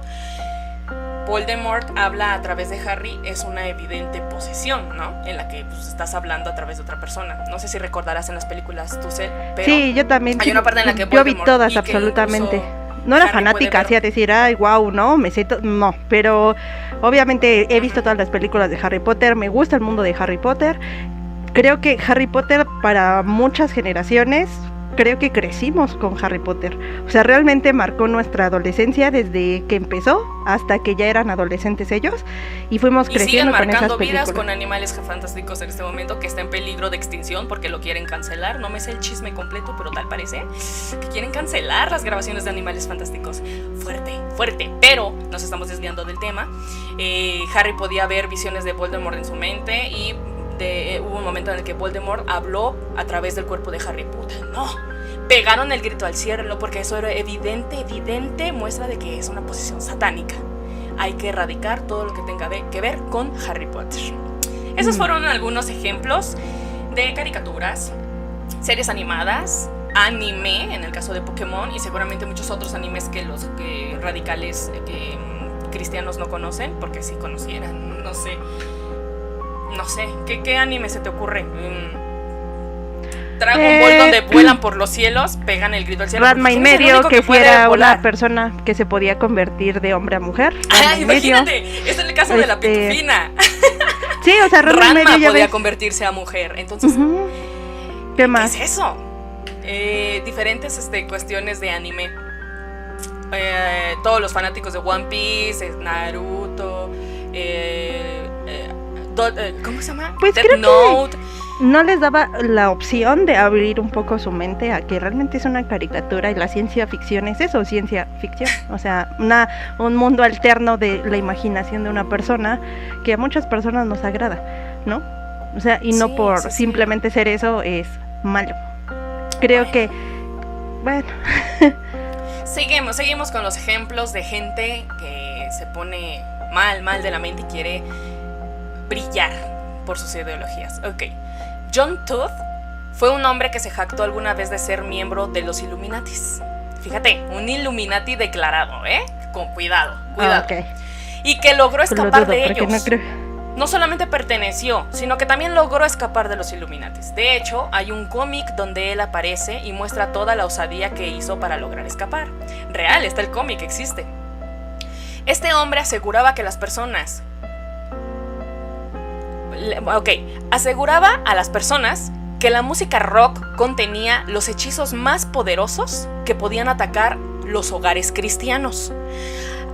Voldemort habla a través de Harry, es una evidente posesión, ¿no? En la que pues, estás hablando a través de otra persona. No sé si recordarás en las películas tú, pero sí, yo también. Hay una parte en la que yo vi todas y absolutamente. No era Harry fanática, así a decir, ay, wow, no, me sé no, pero obviamente he visto todas las películas de Harry Potter, me gusta el mundo de Harry Potter. Creo que Harry Potter para muchas generaciones, creo que crecimos con Harry Potter. O sea, realmente marcó nuestra adolescencia desde que empezó hasta que ya eran adolescentes ellos y fuimos creciendo con esas películas. Y siguen marcando vidas con Animales Fantásticos en este momento, que está en peligro de extinción porque lo quieren cancelar. No me sé el chisme completo, pero tal parece que quieren cancelar las grabaciones de Animales Fantásticos. Fuerte, pero nos estamos desviando del tema. Harry podía ver visiones de Voldemort en su mente y hubo un momento en el que Voldemort habló a través del cuerpo de Harry Potter. No, pegaron el grito al cielo porque eso era evidente muestra de que es una posesión satánica. Hay que erradicar todo lo que tenga que ver con Harry Potter. Esos fueron algunos ejemplos de caricaturas, series animadas, anime, en el caso de Pokémon, y seguramente muchos otros animes que los radicales cristianos no conocen, porque si conocieran, no sé, ¿qué anime se te ocurre? Dragon Ball, donde vuelan por los cielos, pegan el grito al cielo. Ranma y medio, que fuera una persona que se podía convertir de hombre a mujer. Imagínate, es el caso de la pitufina. Sí, o sea, Ranma podía convertirse a mujer. Entonces, ¿qué más? ¿Qué es eso? Diferentes cuestiones de anime. Todos los fanáticos de One Piece, Naruto, ¿cómo se llama? Pues Death creo Note. Que no les daba la opción de abrir un poco su mente a que realmente es una caricatura y la ciencia ficción es eso, ciencia ficción. O sea, un mundo alterno de la imaginación de una persona que a muchas personas nos agrada, ¿no? O sea, y no por simplemente ser eso es malo. Creo que, bueno. Seguimos con los ejemplos de gente que se pone mal de la mente y quiere brillar por sus ideologías. Ok. John Tooth fue un hombre que se jactó alguna vez de ser miembro de los Illuminatis. Fíjate, un Illuminati declarado, con cuidado. Okay. Y que logró escapar de ellos. No solamente perteneció, sino que también logró escapar de los Illuminatis. De hecho, hay un cómic donde él aparece y muestra toda la osadía que hizo para lograr escapar. Real, está el cómic, existe. Este hombre aseguraba que las personas... aseguraba a las personas que la música rock contenía los hechizos más poderosos que podían atacar los hogares cristianos.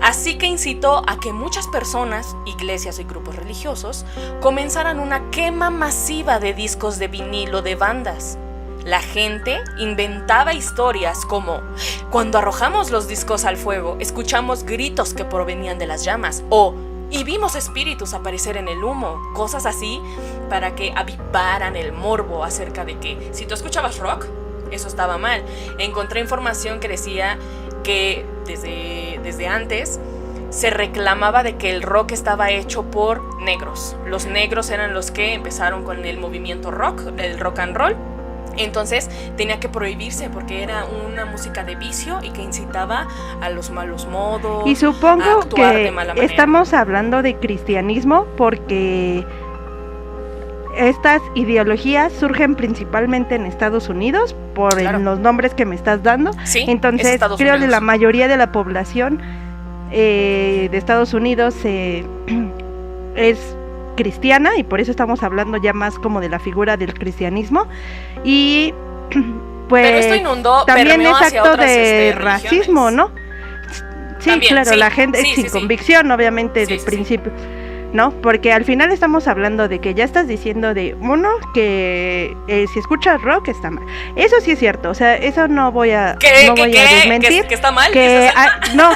Así que incitó a que muchas personas, iglesias y grupos religiosos, comenzaran una quema masiva de discos de vinilo de bandas. La gente inventaba historias como: cuando arrojamos los discos al fuego, escuchamos gritos que provenían de las llamas, o y vimos espíritus aparecer en el humo, cosas así, para que avivaran el morbo acerca de que si tú escuchabas rock, eso estaba mal. Encontré información que decía que desde antes se reclamaba de que el rock estaba hecho por negros. Los negros eran los que empezaron con el movimiento rock, el rock and roll. Entonces tenía que prohibirse porque era una música de vicio y que incitaba a los malos modos. Y supongo a actuar que de mala manera. Estamos hablando de cristianismo porque estas ideologías surgen principalmente en Estados Unidos por los nombres que me estás dando. Sí, entonces creo que la mayoría de la población de Estados Unidos es cristiana y por eso estamos hablando ya más como de la figura del cristianismo y pues pero esto inundó, también es hacia acto otras, de racismo, ¿no? Sí, también, claro, sí, la gente sí, sin sí, convicción, obviamente, sí, de sí, principio, ¿no? Porque al final estamos hablando de que ya estás diciendo de uno que si escuchas rock está mal. Eso sí es cierto, o sea, eso no voy a desmentir. ¿Que está mal? Que no,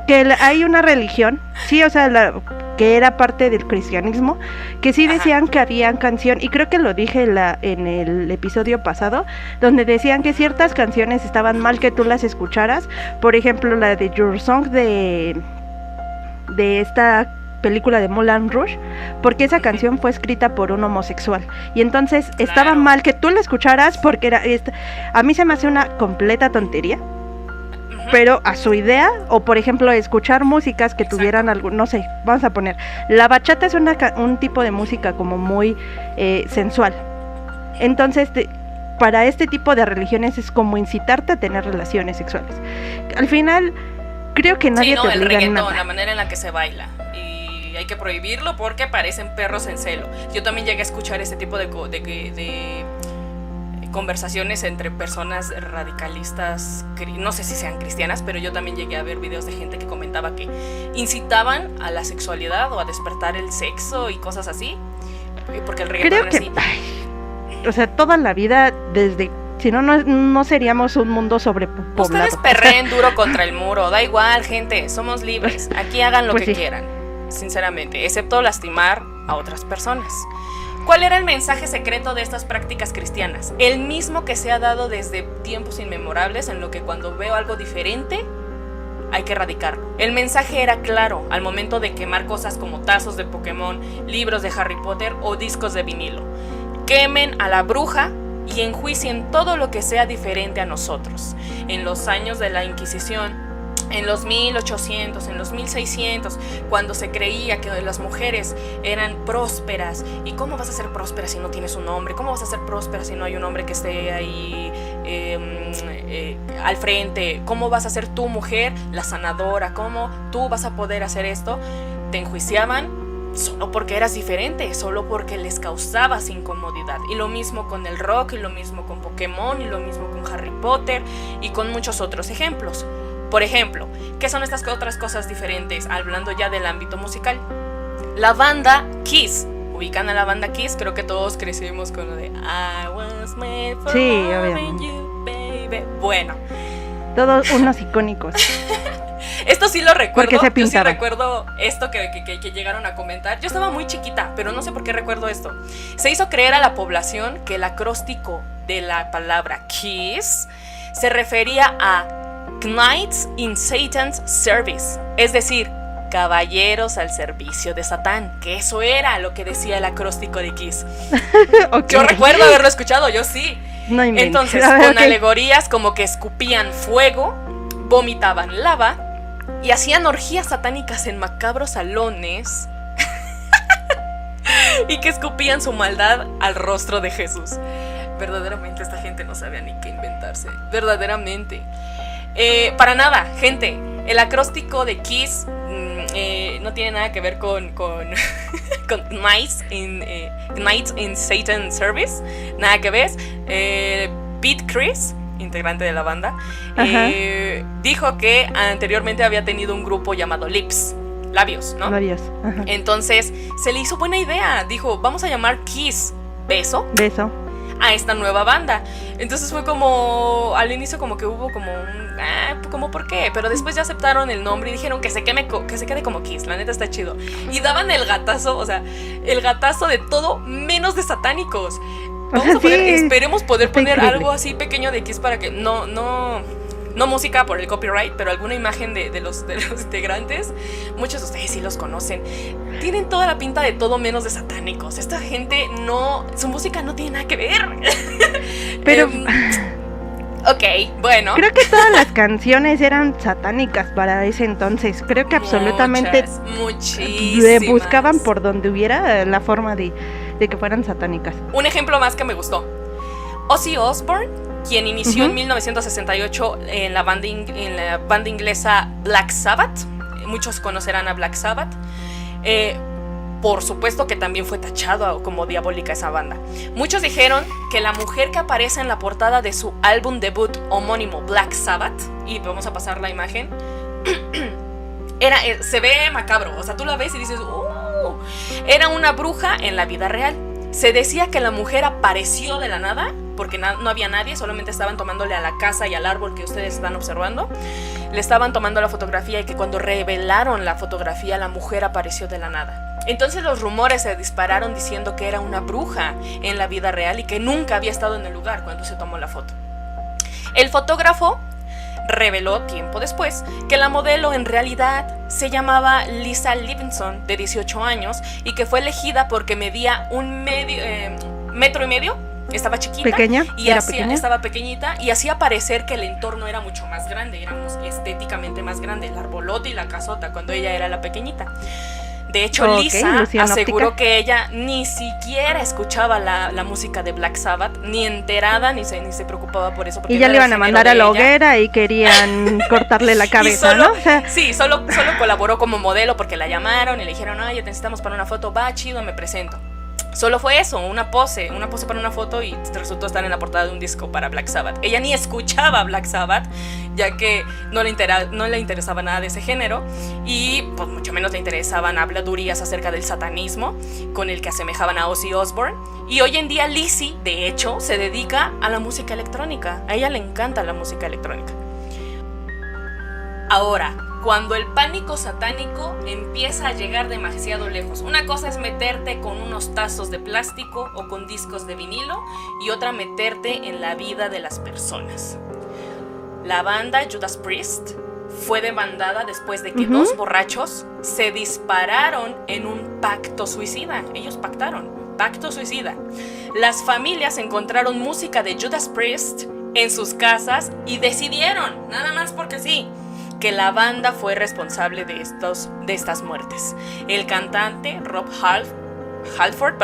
que hay una religión, sí, o sea, que era parte del cristianismo, que sí decían que habían canción, y creo que lo dije en el episodio pasado, donde decían que ciertas canciones estaban mal que tú las escucharas, por ejemplo la de Your Song de esta película de Moulin Rouge, porque esa canción fue escrita por un homosexual, y entonces estaba mal que tú la escucharas porque a mí se me hace una completa tontería, pero a su idea, o por ejemplo escuchar músicas que tuvieran algo, no sé, vamos a poner, la bachata es un tipo de música como muy sensual, entonces para este tipo de religiones es como incitarte a tener relaciones sexuales. Al final creo que nadie te obliga el reggaetón, nada. la manera en la que se baila, y hay que prohibirlo porque parecen perros en celo. Yo también llegué a escuchar ese tipo de conversaciones entre personas radicalistas, no sé si sean cristianas, pero yo también llegué a ver videos de gente que comentaba que incitaban a la sexualidad o a despertar el sexo y cosas así, porque el reggaetón creo que, o sea, toda la vida, desde, si no, no seríamos un mundo sobrepoblado. Ustedes perreen duro contra el muro, da igual, gente, somos libres, aquí hagan lo que quieran, sinceramente, excepto lastimar a otras personas. ¿Cuál era el mensaje secreto de estas prácticas cristianas? El mismo que se ha dado desde tiempos inmemorables, en lo que cuando veo algo diferente, hay que erradicarlo. El mensaje era claro al momento de quemar cosas como tazos de Pokémon, libros de Harry Potter o discos de vinilo. Quemen a la bruja y enjuicien todo lo que sea diferente a nosotros. En los años de la Inquisición, en los 1800, en los 1600, cuando se creía que las mujeres eran prósperas. ¿Y cómo vas a ser próspera si no tienes un hombre? ¿Cómo vas a ser próspera si no hay un hombre que esté ahí al frente? ¿Cómo vas a ser tú, mujer, la sanadora? ¿Cómo tú vas a poder hacer esto? Te enjuiciaban solo porque eras diferente, solo porque les causabas incomodidad. Y lo mismo con el rock, y lo mismo con Pokémon, y lo mismo con Harry Potter, y con muchos otros ejemplos. Por ejemplo, ¿qué son estas otras cosas diferentes? Hablando ya del ámbito musical. La banda Kiss. ¿Ubican a la banda Kiss? Creo que todos crecimos con lo de I was made for loving you, baby. Bueno. Todos unos icónicos. Esto sí lo recuerdo. Porque se yo sí pintaban. recuerdo esto que llegaron a comentar. Yo estaba muy chiquita, pero no sé por qué recuerdo esto. Se hizo creer a la población que el acróstico de la palabra Kiss se refería a Knights in Satan's Service, es decir, caballeros al servicio de Satán, que eso era lo que decía el acróstico de Kiss. Okay. Yo recuerdo haberlo escuchado, yo sí. No inventes. Entonces, con alegorías como que escupían fuego, vomitaban lava y hacían orgías satánicas en macabros salones y que escupían su maldad al rostro de Jesús. Verdaderamente esta gente no sabía ni qué inventarse, verdaderamente. Para nada, gente, el acróstico de Kiss no tiene nada que ver con Knights in Satan's Service, nada que ver. Pete Chris, integrante de la banda, dijo que anteriormente había tenido un grupo llamado Labios, ¿no? Labios. Ajá. Entonces se le hizo buena idea, dijo, vamos a llamar Kiss, beso, a esta nueva banda. Entonces fue como, al inicio como que hubo como un como ¿por qué? Pero después ya aceptaron el nombre y dijeron que se quede como Kiss, la neta está chido. Y daban el gatazo, o sea, el gatazo de todo menos de satánicos. Vamos a poner, esperemos poder poner algo así pequeño de Kiss para que no música por el copyright, pero alguna imagen de los integrantes. Muchos de ustedes sí los conocen. Tienen toda la pinta de todo menos de satánicos. Esta gente su música no tiene nada que ver. Pero ok, bueno. Creo que todas las canciones eran satánicas para ese entonces. Creo que absolutamente muchísimas. Buscaban por donde hubiera la forma de que fueran satánicas. Un ejemplo más que me gustó. Ozzy Osbourne, quien inició en 1968 en la banda inglesa Black Sabbath. Muchos conocerán a Black Sabbath. Por supuesto que también fue tachado como diabólica esa banda. Muchos dijeron que la mujer que aparece en la portada de su álbum debut homónimo Black Sabbath, y vamos a pasar la imagen, se ve macabro, o sea, tú la ves y dices, era una bruja en la vida real. Se decía que la mujer apareció de la nada, porque no había nadie, solamente estaban tomándole a la casa y al árbol que ustedes están observando. Le estaban tomando la fotografía y que cuando revelaron la fotografía, la mujer apareció de la nada. Entonces los rumores se dispararon diciendo que era una bruja en la vida real y que nunca había estado en el lugar cuando se tomó la foto. El fotógrafo reveló tiempo después que la modelo en realidad se llamaba Lisa Livingston, de 18 años, y que fue elegida porque medía 1,5 metros. Estaba chiquita, pequeña, estaba pequeñita y hacía parecer que el entorno era mucho más grande, éramos estéticamente más grande, el arbolote y la casota, cuando ella era la pequeñita. De hecho, Lisa aseguró que ella ni siquiera escuchaba la música de Black Sabbath, ni enterada, ni se preocupaba por eso. Y ya le iban a mandar a la hoguera y querían cortarle la cabeza, solo, ¿no? O sea, sí, solo colaboró como modelo porque la llamaron y le dijeron, ya te necesitamos para una foto, va, chido, me presento. Solo fue eso, una pose para una foto, y resultó estar en la portada de un disco para Black Sabbath. Ella ni escuchaba Black Sabbath, ya que no le interesaba nada de ese género, y pues mucho menos le interesaban habladurías acerca del satanismo, con el que asemejaban a Ozzy Osbourne. Y hoy en día Lizzie, de hecho, se dedica a la música electrónica. A ella le encanta la música electrónica. Ahora, cuando el pánico satánico empieza a llegar demasiado lejos, una cosa es meterte con unos tazos de plástico o con discos de vinilo, y otra meterte en la vida de las personas. La banda Judas Priest fue demandada después de que dos borrachos se dispararon en un pacto suicida. Ellos pactaron, pacto suicida. Las familias encontraron música de Judas Priest en sus casas y decidieron, nada más porque sí, que la banda fue responsable de estas muertes. El cantante Rob Halford,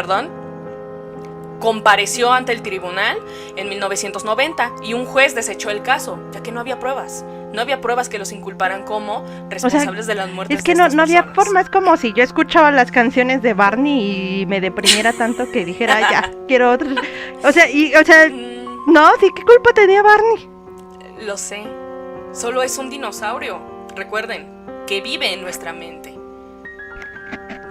compareció ante el tribunal en 1990 y un juez desechó el caso, ya que no había pruebas. No había pruebas que los inculparan como responsables de las muertes. Es que no había forma, es como si yo escuchaba las canciones de Barney y me deprimiera tanto que dijera, ya, quiero otro. No, sí, ¿qué culpa tenía Barney? Lo sé. Solo es un dinosaurio, recuerden, que vive en nuestra mente.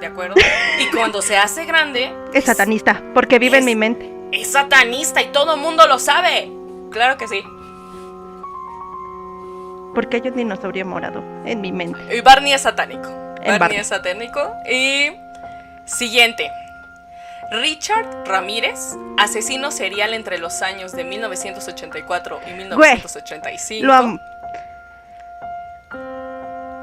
¿De acuerdo? Y cuando se hace grande... Es satanista, porque vive en mi mente. Es satanista y todo el mundo lo sabe. Claro que sí. Porque hay un dinosaurio morado en mi mente. Y Barney es satánico. Barney es satánico. Y... siguiente. Richard Ramírez, asesino serial entre los años de 1984 y 1985.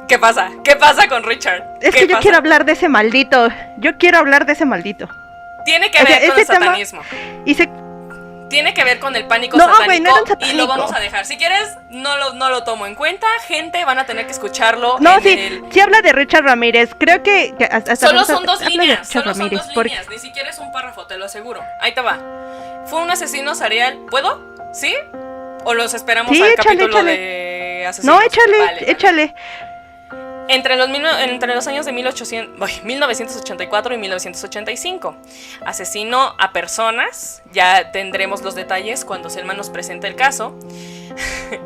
¿Qué pasa? ¿Qué pasa con Richard? Es que yo quiero hablar de ese maldito. Tiene que ver con el satanismo. Tiene que ver con el pánico satánico, y lo vamos a dejar. Si quieres, no lo tomo en cuenta. Gente, van a tener que escucharlo. No, sí habla de Richard Ramírez. Creo que hasta solo son dos líneas. Ni siquiera es un párrafo, te lo aseguro. Ahí te va. Fue un asesino serial. ¿Puedo? ¿Sí? ¿O los esperamos al capítulo de asesinos? No, échale. Entre los años de 1984 y 1985. Asesinó a personas. Ya tendremos los detalles cuando Selma nos presente el caso.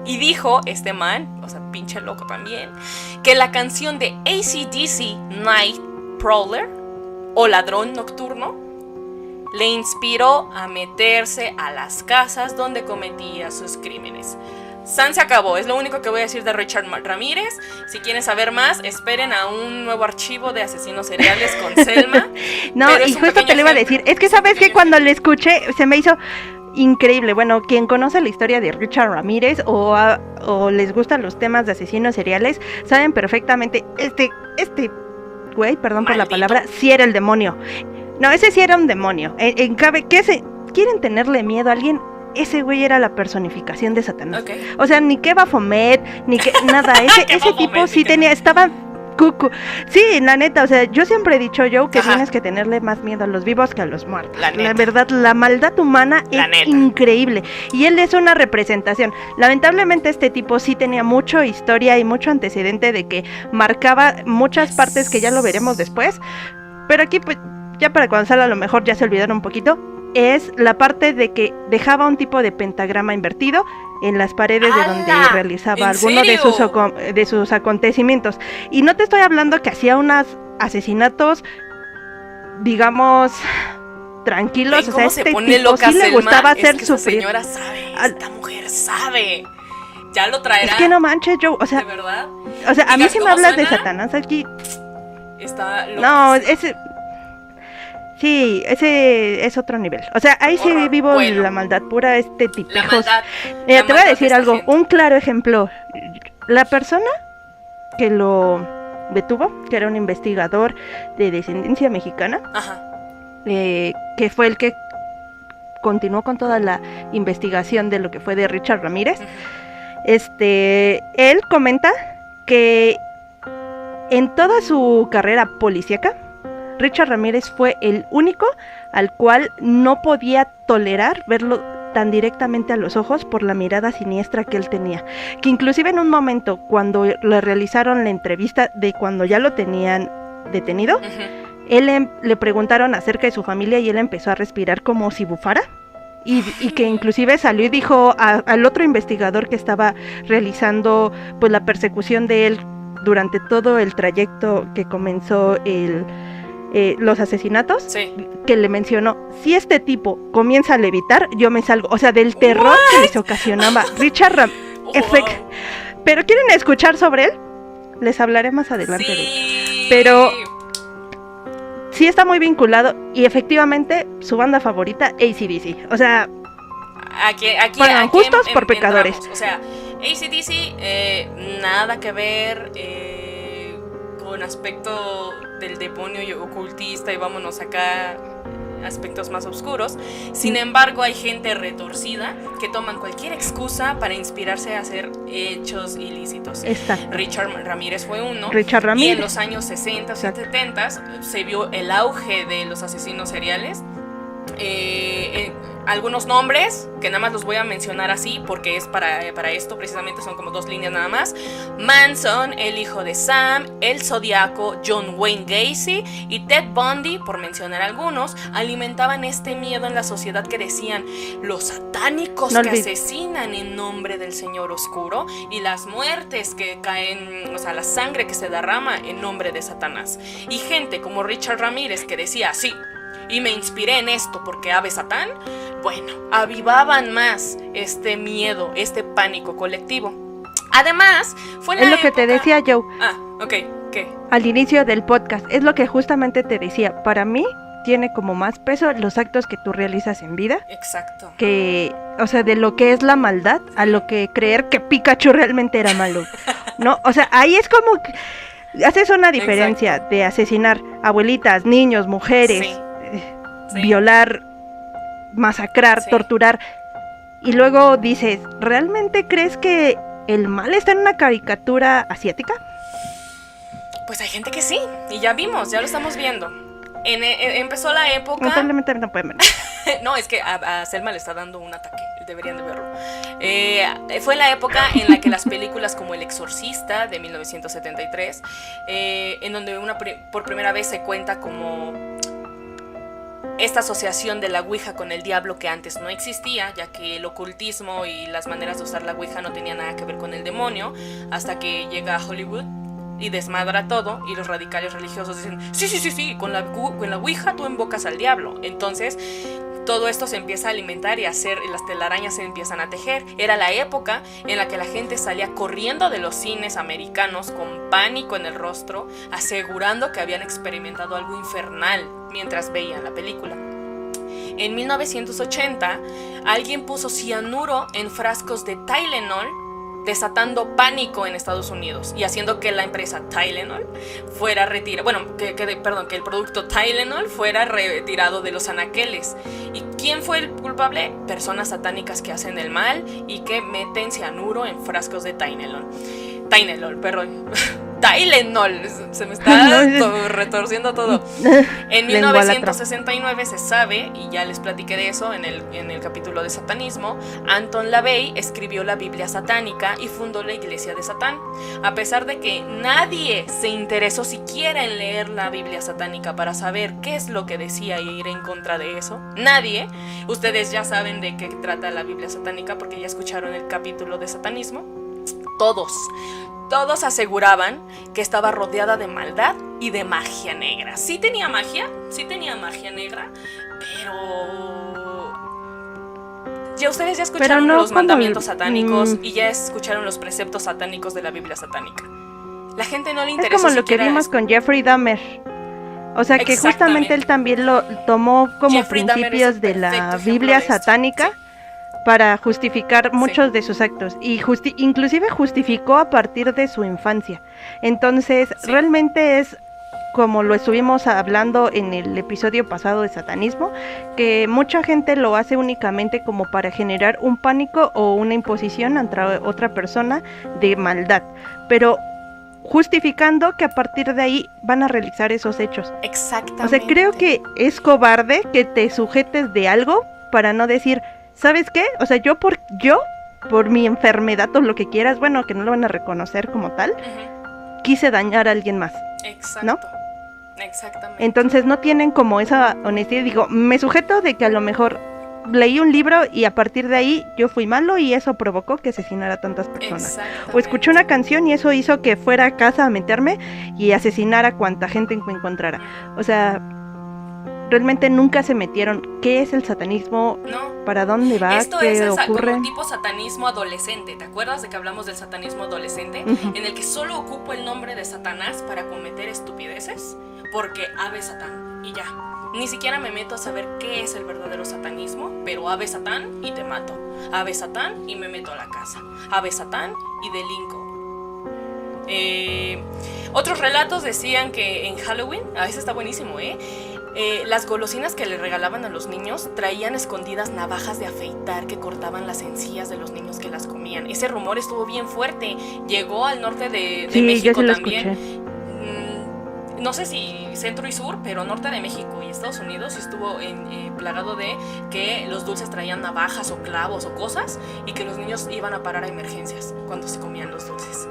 Y dijo este man, o sea, pinche loco también, que la canción de AC/DC Night Prowler, o Ladrón Nocturno, le inspiró a meterse a las casas donde cometía sus crímenes. San se acabó, es lo único que voy a decir de Richard Ramírez. Si quieren saber más, esperen a un nuevo archivo de asesinos seriales con Selma. No, y justo te lo iba a decir. Es que sabes que cuando le escuché se me hizo increíble. Bueno, quien conoce la historia de Richard Ramírez o les gustan los temas de asesinos seriales, saben perfectamente, este güey, perdón por la palabra, sí era el demonio. No, ese sí era un demonio. ¿Quieren tenerle miedo a alguien? Ese güey era la personificación de Satanás. Okay. O sea, ni que Baphomet, ni que nada. Ese tipo sí estaba cucu. Sí, la neta, o sea, yo siempre he dicho, que tienes que tenerle más miedo a los vivos que a los muertos. La verdad, la maldad humana es increíble. Y él es una representación. Lamentablemente este tipo sí tenía mucha historia y mucho antecedente de que marcaba muchas partes que ya lo veremos después. Pero aquí, pues, ya para cuando salga a lo mejor ya se olvidaron un poquito. Es la parte de que dejaba un tipo de pentagrama invertido, en las paredes de donde realizaba alguno de sus acontecimientos. Y no te estoy hablando que hacía unos asesinatos, digamos, tranquilos. O sea, este tipo sí le gustaba hacer sufrir. Señora sabe, esta mujer sabe. Ya lo traerá. Es que no manches, Joe, o sea, ¿de verdad? O sea, a mí si me hablas de Satanás aquí. Está loco. No, ese es otro nivel. O sea, ahí sí vivo la maldad pura, tipejos. La maldad, te voy a decir algo, un claro ejemplo. La persona que lo detuvo, que era un investigador de descendencia mexicana, ajá, que fue el que continuó con toda la investigación de lo que fue de Richard Ramírez. Él comenta que en toda su carrera policíaca, Richard Ramírez fue el único al cual no podía tolerar verlo tan directamente a los ojos por la mirada siniestra que él tenía. Que inclusive en un momento, cuando le realizaron la entrevista de cuando ya lo tenían detenido, le preguntaron acerca de su familia y él empezó a respirar como si bufara. Y que inclusive salió y dijo al otro investigador que estaba realizando pues la persecución de él durante todo el trayecto que comenzó los asesinatos, sí, que le mencionó, si este tipo comienza a levitar, yo me salgo. O sea, del terror que les ocasionaba Richard Ramírez. Pero ¿quieren escuchar sobre él? Les hablaré más adelante de él. Pero sí está muy vinculado y efectivamente su banda favorita, AC/DC. O sea, aquí justos por pecadores. O sea, AC/DC nada que ver con aspecto del demonio y ocultista y vámonos acá aspectos más oscuros. Sin embargo, hay gente retorcida que toman cualquier excusa para inspirarse a hacer hechos ilícitos. Exacto. Richard Ramírez fue uno. Richard Ramírez. Y en los años 60 y 70 se vio el auge de los asesinos seriales. Algunos nombres que nada más los voy a mencionar así porque es para esto precisamente, son como 2 líneas nada más. Manson, el hijo de Sam, el Zodiaco, John Wayne Gacy y Ted Bundy, por mencionar algunos, alimentaban este miedo en la sociedad que decían los satánicos que asesinan en nombre del Señor Oscuro y las muertes que caen, o sea, la sangre que se derrama en nombre de Satanás. Y gente como Richard Ramírez que decía, sí, y me inspiré en esto porque ave Satán, bueno, avivaban más este miedo, este pánico colectivo. Además, fue la época... Es lo que te decía, Joe. Ok, ¿qué? Al inicio del podcast, es lo que justamente te decía. Para mí, tiene como más peso los actos que tú realizas en vida. Exacto. Que, o sea, de lo que es la maldad a lo que creer que Pikachu realmente era malo. ¿No? O sea, ahí es como que haces una diferencia. Exacto. De asesinar abuelitas, niños, mujeres... Sí. Violar, masacrar, torturar. Y luego dices, ¿realmente crees que el mal está en una caricatura asiática? Pues hay gente que sí, y ya vimos, ya lo estamos viendo. Empezó la época... Lamentablemente no pueden ver. No, es que a Selma le está dando un ataque, deberían de verlo. Fue la época en la que las películas como El Exorcista de 1973, en donde por primera vez se cuenta como esta asociación de la Ouija con el diablo que antes no existía, ya que el ocultismo y las maneras de usar la Ouija no tenían nada que ver con el demonio, hasta que llega a Hollywood y desmadra todo, y los radicales religiosos dicen, sí, con la Ouija tú invocas al diablo. Entonces todo esto se empieza a alimentar y las telarañas se empiezan a tejer. Era la época en la que la gente salía corriendo de los cines americanos con pánico en el rostro, asegurando que habían experimentado algo infernal mientras veían la película. En 1980, alguien puso cianuro en frascos de Tylenol, desatando pánico en Estados Unidos y haciendo que la empresa Tylenol fuera retirada, que el producto Tylenol fuera retirado de los anaqueles. ¿Y quién fue el culpable? Personas satánicas que hacen el mal y que meten cianuro en frascos de Tylenol, perdón. Tylenol, se me está retorciendo todo. En 1969 se sabe, y ya les platiqué de eso en el capítulo de satanismo, Anton LaVey escribió la Biblia satánica y fundó la Iglesia de Satán. A pesar de que nadie se interesó siquiera en leer la Biblia satánica para saber qué es lo que decía e ir en contra de eso, nadie, ustedes ya saben de qué trata la Biblia satánica porque ya escucharon el capítulo de satanismo, todos aseguraban que estaba rodeada de maldad y de magia negra. Sí tenía magia negra, pero ya ustedes ya escucharon los mandamientos satánicos y ya escucharon los preceptos satánicos de la Biblia satánica. La gente no le interesa. Es como lo que vimos con Jeffrey Dahmer. O sea que justamente él también lo tomó como Jeffrey principios de la Biblia satánica para justificar muchos de sus actos y inclusive justificó a partir de su infancia. Entonces realmente es como lo estuvimos hablando en el episodio pasado de satanismo, que mucha gente lo hace únicamente como para generar un pánico o una imposición ante otra persona de maldad, pero justificando que a partir de ahí van a realizar esos hechos. Exactamente. O sea, creo que es cobarde que te sujetes de algo para no decir, ¿sabes qué? O sea, yo por mi enfermedad o lo que quieras, bueno, que no lo van a reconocer como tal, quise dañar a alguien más. Exacto. ¿No? Exactamente. Entonces no tienen como esa honestidad. Digo, me sujeto de que a lo mejor leí un libro y a partir de ahí yo fui malo y eso provocó que asesinara a tantas personas. O escuché una canción y eso hizo que fuera a casa a meterme y asesinara a cuanta gente me encontrara. O sea, realmente nunca se metieron. ¿Qué es el satanismo? No. ¿Para dónde va? Esto ¿Qué es ocurre? como tipo satanismo adolescente. ¿Te acuerdas de que hablamos del satanismo adolescente? En el que solo ocupo el nombre de Satanás para cometer estupideces. Porque ave Satán y ya. Ni siquiera me meto a saber qué es el verdadero satanismo, pero ave Satán y te mato. Ave Satán y me meto a la casa. Ave Satán y delinco. Otros relatos decían que en Halloween, ese está buenísimo, las golosinas que le regalaban a los niños traían escondidas navajas de afeitar que cortaban las encías de los niños que las comían. Ese rumor estuvo bien fuerte. Llegó al norte de México también. Escuché. No sé si centro y sur, pero norte de México y Estados Unidos estuvo plagado de que los dulces traían navajas o clavos o cosas y que los niños iban a parar a emergencias cuando se comían los dulces.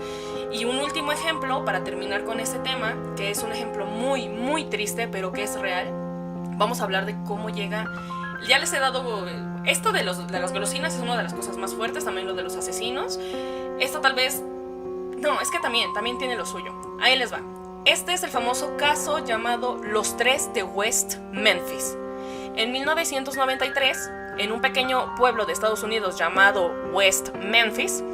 Y un último ejemplo para terminar con este tema, que es un ejemplo muy, muy triste, pero que es real. Vamos a hablar de cómo llega. Ya les he dado. Esto de las golosinas es una de las cosas más fuertes, también lo de los asesinos. Esto tal vez. No, es que también tiene lo suyo. Ahí les va. Este es el famoso caso llamado Los Tres de West Memphis. En 1993, en un pequeño pueblo de Estados Unidos llamado West Memphis,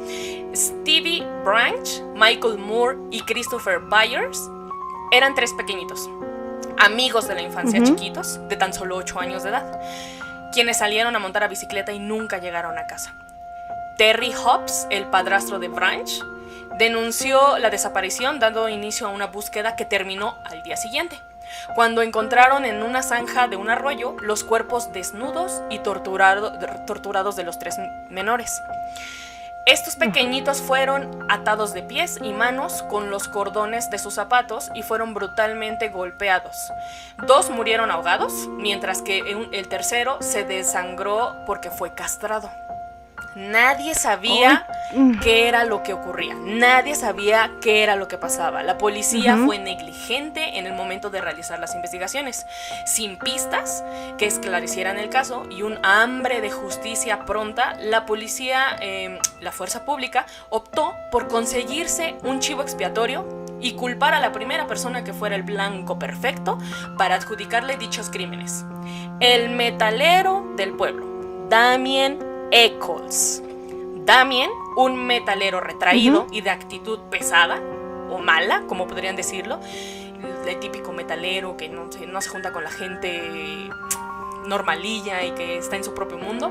Stevie Branch, Michael Moore y Christopher Byers eran tres pequeñitos, amigos de la infancia, chiquitos, de tan solo 8 años de edad, quienes salieron a montar a bicicleta y nunca llegaron a casa. Terry Hobbs, el padrastro de Branch, denunció la desaparición, dando inicio a una búsqueda que terminó al día siguiente, cuando encontraron en una zanja de un arroyo los cuerpos desnudos y torturados de los 3 menores. Estos pequeñitos fueron atados de pies y manos con los cordones de sus zapatos y fueron brutalmente golpeados. 2 murieron ahogados, mientras que el tercero se desangró porque fue castrado. Nadie sabía qué era lo que ocurría. Nadie sabía qué era lo que pasaba. La policía fue negligente en el momento de realizar las investigaciones, sin pistas que esclarecieran el caso y un hambre de justicia pronta. La policía, la fuerza pública, optó por conseguirse un chivo expiatorio y culpar a la primera persona que fuera el blanco perfecto para adjudicarle dichos crímenes. El metalero del pueblo, Damien Echols. Damien, un metalero retraído y de actitud pesada o mala, como podrían decirlo, el típico metalero que no se junta con la gente normalilla y que está en su propio mundo.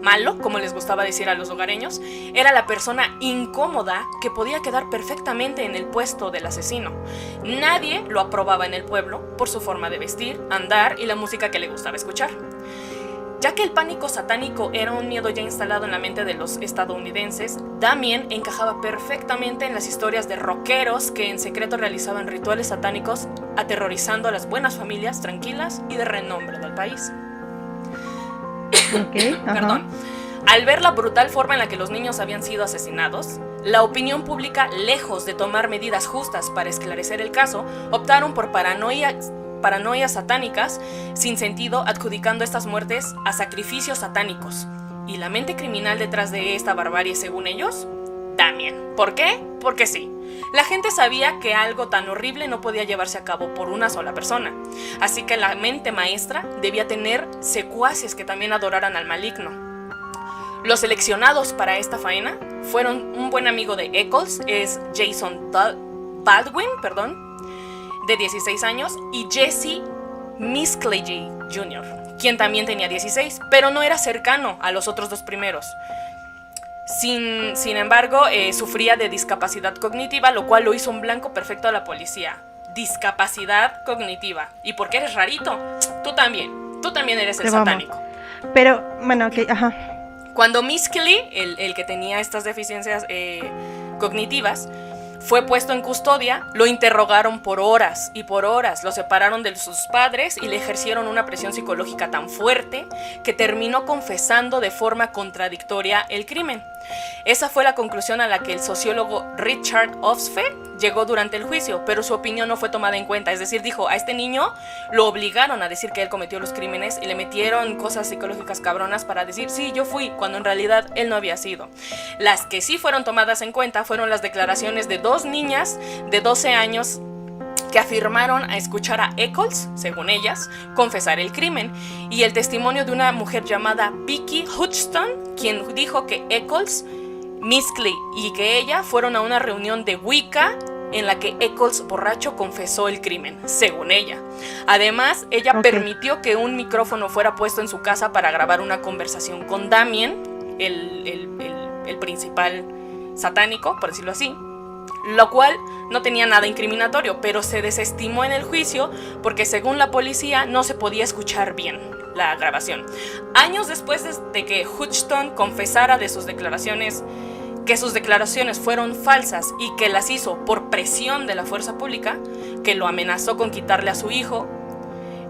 Malo, como les gustaba decir a los hogareños, era la persona incómoda que podía quedar perfectamente en el puesto del asesino. Nadie lo aprobaba en el pueblo por su forma de vestir, andar y la música que le gustaba escuchar. Ya que el pánico satánico era un miedo ya instalado en la mente de los estadounidenses, Damien encajaba perfectamente en las historias de rockeros que en secreto realizaban rituales satánicos, aterrorizando a las buenas familias tranquilas y de renombre del país. Perdón. Al ver la brutal forma en la que los niños habían sido asesinados, la opinión pública, lejos de tomar medidas justas para esclarecer el caso, optaron por paranoias satánicas sin sentido, adjudicando estas muertes a sacrificios satánicos. ¿Y la mente criminal detrás de esta barbarie, según ellos? Damien. ¿Por qué? Porque sí. La gente sabía que algo tan horrible no podía llevarse a cabo por una sola persona. Así que la mente maestra debía tener secuaces que también adoraran al maligno. Los seleccionados para esta faena fueron un buen amigo de Eccles, es Jason Baldwin, de 16 años, y Jesse Miscellany Jr., quien también tenía 16, pero no era cercano a los otros dos primeros. Sin embargo, sufría de discapacidad cognitiva, lo cual lo hizo un blanco perfecto a la policía. Discapacidad cognitiva. ¿Y por qué eres rarito? Tú también eres el satánico. Pero, bueno, ok, ajá. Cuando Miscellany, el que tenía estas deficiencias cognitivas, fue puesto en custodia, lo interrogaron por horas y por horas, lo separaron de sus padres y le ejercieron una presión psicológica tan fuerte que terminó confesando de forma contradictoria el crimen. Esa fue la conclusión a la que el sociólogo Richard Osfe llegó durante el juicio, pero su opinión no fue tomada en cuenta. Es decir, dijo, a este niño lo obligaron a decir que él cometió los crímenes y le metieron cosas psicológicas cabronas para decir, sí, yo fui, cuando en realidad él no había sido. Las que sí fueron tomadas en cuenta fueron las declaraciones de dos niñas de 12 años que afirmaron a escuchar a Eccles, según ellas, confesar el crimen, y el testimonio de una mujer llamada Vicky Hutchton, quien dijo que Eccles, Miscellany y que ella fueron a una reunión de Wicca en la que Eccles, borracho, confesó el crimen, según ella. Además, ella permitió que un micrófono fuera puesto en su casa para grabar una conversación con Damien, el principal satánico, por decirlo así, lo cual no tenía nada incriminatorio, pero se desestimó en el juicio porque según la policía no se podía escuchar bien la grabación. Años después de que Hutchton confesara de sus declaraciones, que sus declaraciones fueron falsas y que las hizo por presión de la fuerza pública, que lo amenazó con quitarle a su hijo,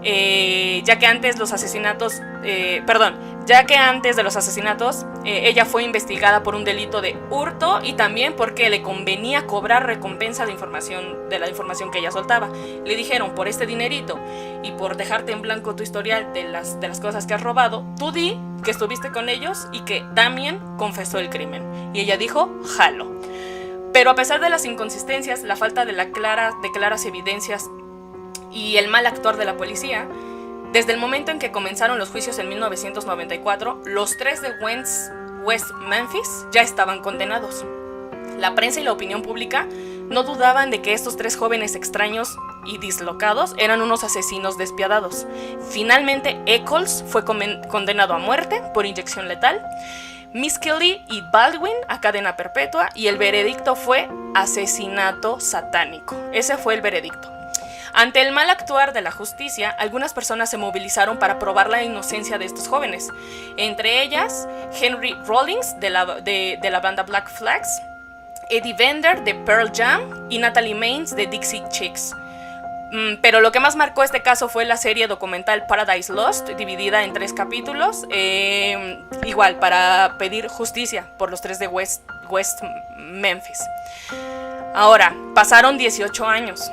ya que antes de los asesinatos, ella fue investigada por un delito de hurto y también porque le convenía cobrar recompensa de la información que ella soltaba. Le dijeron, por este dinerito y por dejarte en blanco tu historial de las cosas que has robado, tú di que estuviste con ellos y que Damien confesó el crimen. Y ella dijo, jalo. Pero a pesar de las inconsistencias, la falta de claras evidencias y el mal actuar de la policía, desde el momento en que comenzaron los juicios en 1994, los tres de West Memphis ya estaban condenados. La prensa y la opinión pública no dudaban de que estos tres jóvenes extraños y dislocados eran unos asesinos despiadados. Finalmente, Eccles fue condenado a muerte por inyección letal, Miscellany y Baldwin a cadena perpetua, y el veredicto fue asesinato satánico. Ese fue el veredicto. Ante el mal actuar de la justicia, algunas personas se movilizaron para probar la inocencia de estos jóvenes, entre ellas Henry Rollins de la banda Black Flags, Eddie Vedder de Pearl Jam y Natalie Maines de Dixie Chicks. Pero lo que más marcó este caso fue la serie documental Paradise Lost, dividida en 3 capítulos, igual para pedir justicia por los tres de West Memphis. Ahora, pasaron 18 años.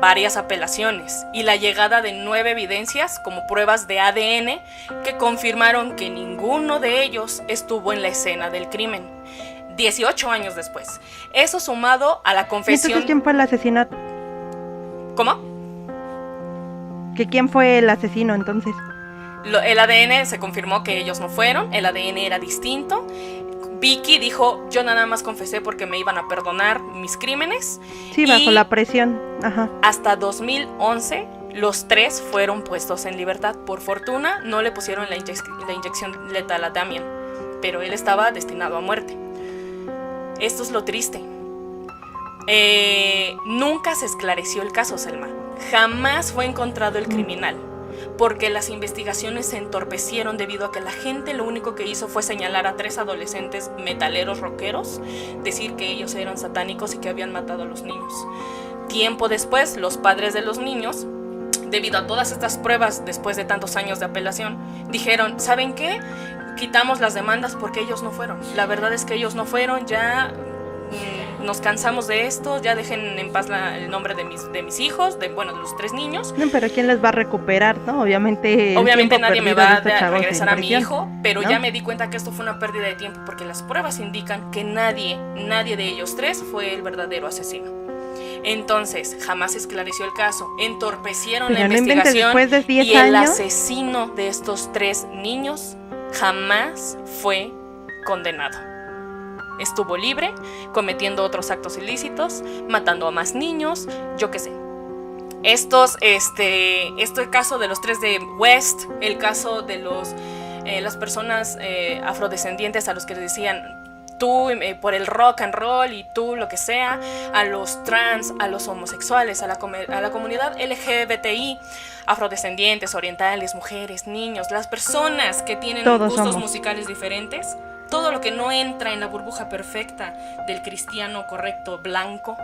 Varias apelaciones y la llegada de 9 evidencias como pruebas de ADN que confirmaron que ninguno de ellos estuvo en la escena del crimen. 18 años después. Eso sumado a la confesión... Entonces, ¿quién fue el asesinato? ¿Cómo? ¿Quién fue el asesino entonces? El ADN se confirmó que ellos no fueron, el ADN era distinto. Vicky dijo, yo nada más confesé porque me iban a perdonar mis crímenes. Sí, bajo la presión. Ajá. Hasta 2011, los 3 fueron puestos en libertad. Por fortuna, no le pusieron la inyección letal a Damien, pero él estaba destinado a muerte. Esto es lo triste. Nunca se esclareció el caso, Selma. Jamás fue encontrado el criminal. porque las investigaciones se entorpecieron debido a que la gente lo único que hizo fue señalar a 3 adolescentes metaleros rockeros, decir que ellos eran satánicos y que habían matado a los niños. Tiempo después, los padres de los niños, debido a todas estas pruebas, después de tantos años de apelación, dijeron, ¿saben qué? Quitamos las demandas porque ellos no fueron. La verdad es que ellos no fueron, ya nos cansamos de esto, ya dejen en paz el nombre de mis hijos, de los 3 niños. No, pero ¿quién les va a recuperar, no? Obviamente nadie me va a regresar a mi hijo, pero ¿no? Ya me di cuenta que esto fue una pérdida de tiempo porque las pruebas indican que nadie de ellos 3 fue el verdadero asesino. Entonces, jamás esclareció el caso, entorpecieron la investigación y el asesino de estos 3 niños jamás fue condenado. Estuvo libre, cometiendo otros actos ilícitos, matando a más niños, yo qué sé. El caso de los 3 de West, el caso de las personas afrodescendientes a los que decían tú por el rock and roll y tú lo que sea, a los trans, a los homosexuales, a la comunidad LGBTI, afrodescendientes, orientales, mujeres, niños, las personas que tienen gustos musicales diferentes, todo lo que no entra en la burbuja perfecta del cristiano correcto blanco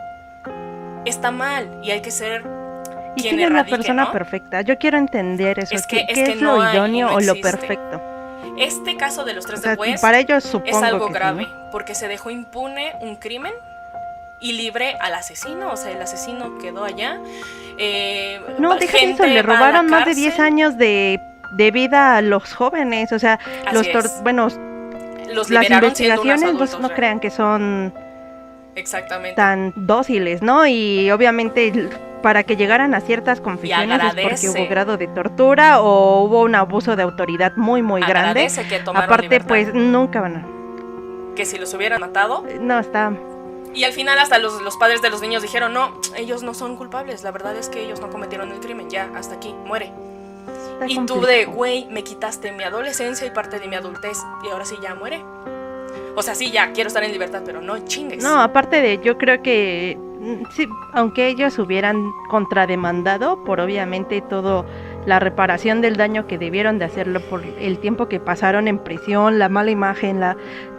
está mal y hay que ser ¿y quien quién es la erradique, persona ¿no? perfecta? Yo quiero entender eso. ¿Qué es no lo idóneo no o lo existe. perfecto? Este caso de los 3 de West para ellos supongo es algo que grave, sí, ¿no? porque se dejó impune un crimen y libre al asesino, o sea, el asesino quedó allá. No, deja eso, le robaron más de 10 años de vida a los jóvenes, o sea, las investigaciones no crean que son tan dóciles, ¿no? Y obviamente para que llegaran a ciertas confesiones es porque hubo grado de tortura o hubo un abuso de autoridad muy grande. Aparte, libertad. Pues nunca van a... Que si los hubieran matado... No, está... Y al final hasta los padres de los niños dijeron, no, ellos no son culpables, la verdad es que ellos no cometieron el crimen, ya, hasta aquí, muere. Está y complicado. Tú de, güey, me quitaste mi adolescencia y parte de mi adultez y ahora sí ya muere. O sea, sí, ya, quiero estar en libertad, pero no chingues. No, aparte de, yo creo que, sí, aunque ellos hubieran contrademandado por obviamente todo, la reparación del daño que debieron de hacerlo por el tiempo que pasaron en prisión, la mala imagen,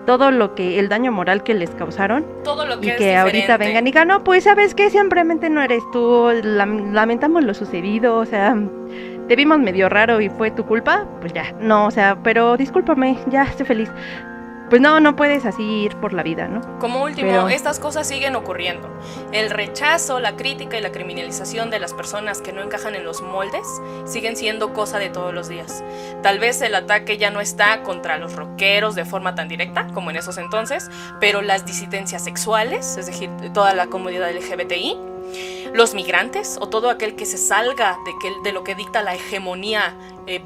todo lo que, el daño moral que les causaron, todo lo que y que ahorita vengan y digan, no, pues sabes que simplemente no eres tú, lamentamos lo sucedido, o sea, te vimos medio raro y fue tu culpa, pues ya, no, o sea, pero discúlpame, ya estoy feliz. Pues no puedes así ir por la vida, ¿no? Como último, estas cosas siguen ocurriendo. El rechazo, la crítica y la criminalización de las personas que no encajan en los moldes siguen siendo cosa de todos los días. Tal vez el ataque ya no está contra los rockeros de forma tan directa como en esos entonces, pero las disidencias sexuales, es decir, toda la comunidad LGBTI, los migrantes o todo aquel que se salga de lo que dicta la hegemonía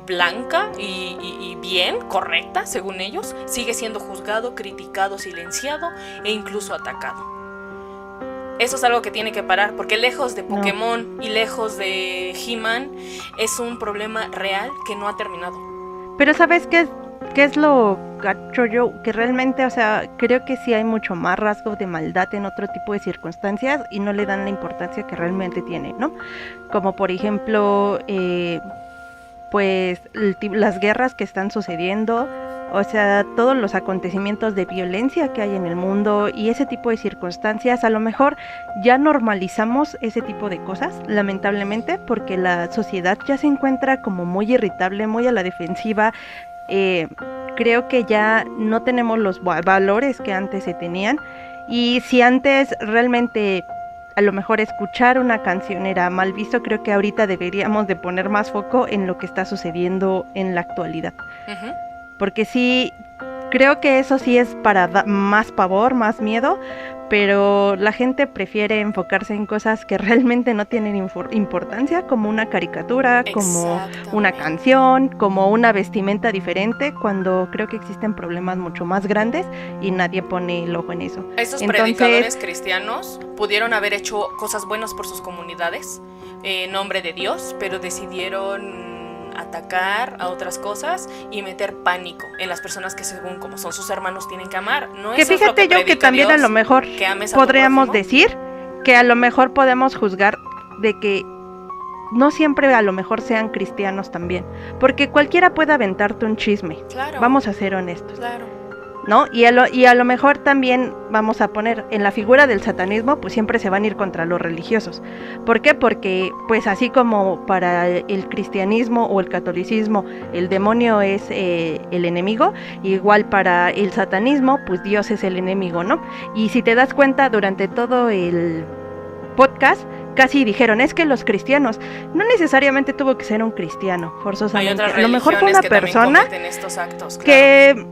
blanca y bien, correcta, según ellos, sigue siendo juzgado, criticado, silenciado e incluso atacado. Eso es algo que tiene que parar, porque lejos de Pokémon y lejos de He-Man, es un problema real que no ha terminado. Pero ¿sabes qué es lo gacho yo? Que realmente, o sea, creo que sí hay mucho más rasgos de maldad en otro tipo de circunstancias y no le dan la importancia que realmente tiene, ¿no? Como por ejemplo, pues las guerras que están sucediendo, o sea, todos los acontecimientos de violencia que hay en el mundo y ese tipo de circunstancias, a lo mejor ya normalizamos ese tipo de cosas, lamentablemente, porque la sociedad ya se encuentra como muy irritable, muy a la defensiva. Creo que ya no tenemos los valores que antes se tenían, y si antes realmente a lo mejor escuchar una canción era mal visto, creo que ahorita deberíamos de poner más foco en lo que está sucediendo en la actualidad. Uh-huh. Porque sí, creo que eso sí es para más pavor, más miedo, pero la gente prefiere enfocarse en cosas que realmente no tienen importancia, como una caricatura, como una canción, como una vestimenta diferente, cuando creo que existen problemas mucho más grandes y nadie pone el ojo en eso. Esos predicadores cristianos pudieron haber hecho cosas buenas por sus comunidades en nombre de Dios, pero decidieron atacar a otras cosas y meter pánico en las personas que según como son sus hermanos tienen que amar. No, que fíjate yo que también Dios, a lo mejor podríamos decir que a lo mejor podemos juzgar de que no siempre a lo mejor sean cristianos también, porque cualquiera puede aventarte un chisme, Claro. vamos a ser honestos, Claro. ¿no? Y a lo mejor también vamos a poner en la figura del satanismo, pues siempre se van a ir contra los religiosos. ¿Por qué? Porque pues así como para el cristianismo o el catolicismo el demonio es el enemigo, igual para el satanismo pues Dios es el enemigo, ¿no? Y si te das cuenta durante todo el podcast casi dijeron, es que los cristianos, no necesariamente tuvo que ser un cristiano, Hay forzosamente. otras A lo mejor fue religiones una que también persona cometen estos actos, claro. que,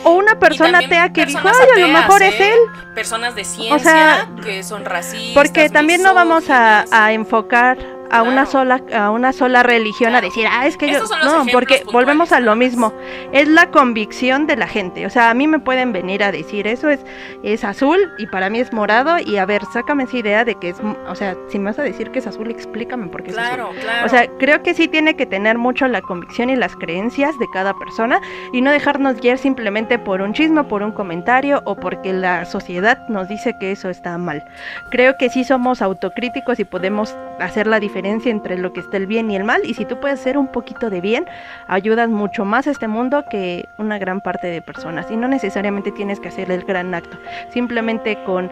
o una persona Y también atea que dijo, personas ay, a lo ateas, mejor es él. Personas de ciencia, O sea, que son racistas, Porque también no vamos misóginas. a enfocar a Claro. una sola religión Claro. a decir, es que Estos yo son los no, ejemplos porque puntuales, volvemos a lo nada más. mismo. Es la convicción de la gente. O sea, a mí me pueden venir a decir, eso es azul y para mí es morado y a ver, sácame esa idea de que es, o sea, si me vas a decir que es azul, explícame por qué es azul. Claro, claro. O sea, creo que sí tiene que tener mucho la convicción y las creencias de cada persona y no dejarnos guiar simplemente por un chisme, por un comentario o porque la sociedad nos dice que eso está mal. Creo que sí somos autocríticos y podemos hacer la diferencia entre lo que está el bien y el mal, y si tú puedes hacer un poquito de bien, ayudas mucho más a este mundo que una gran parte de personas, y no necesariamente tienes que hacer el gran acto, simplemente con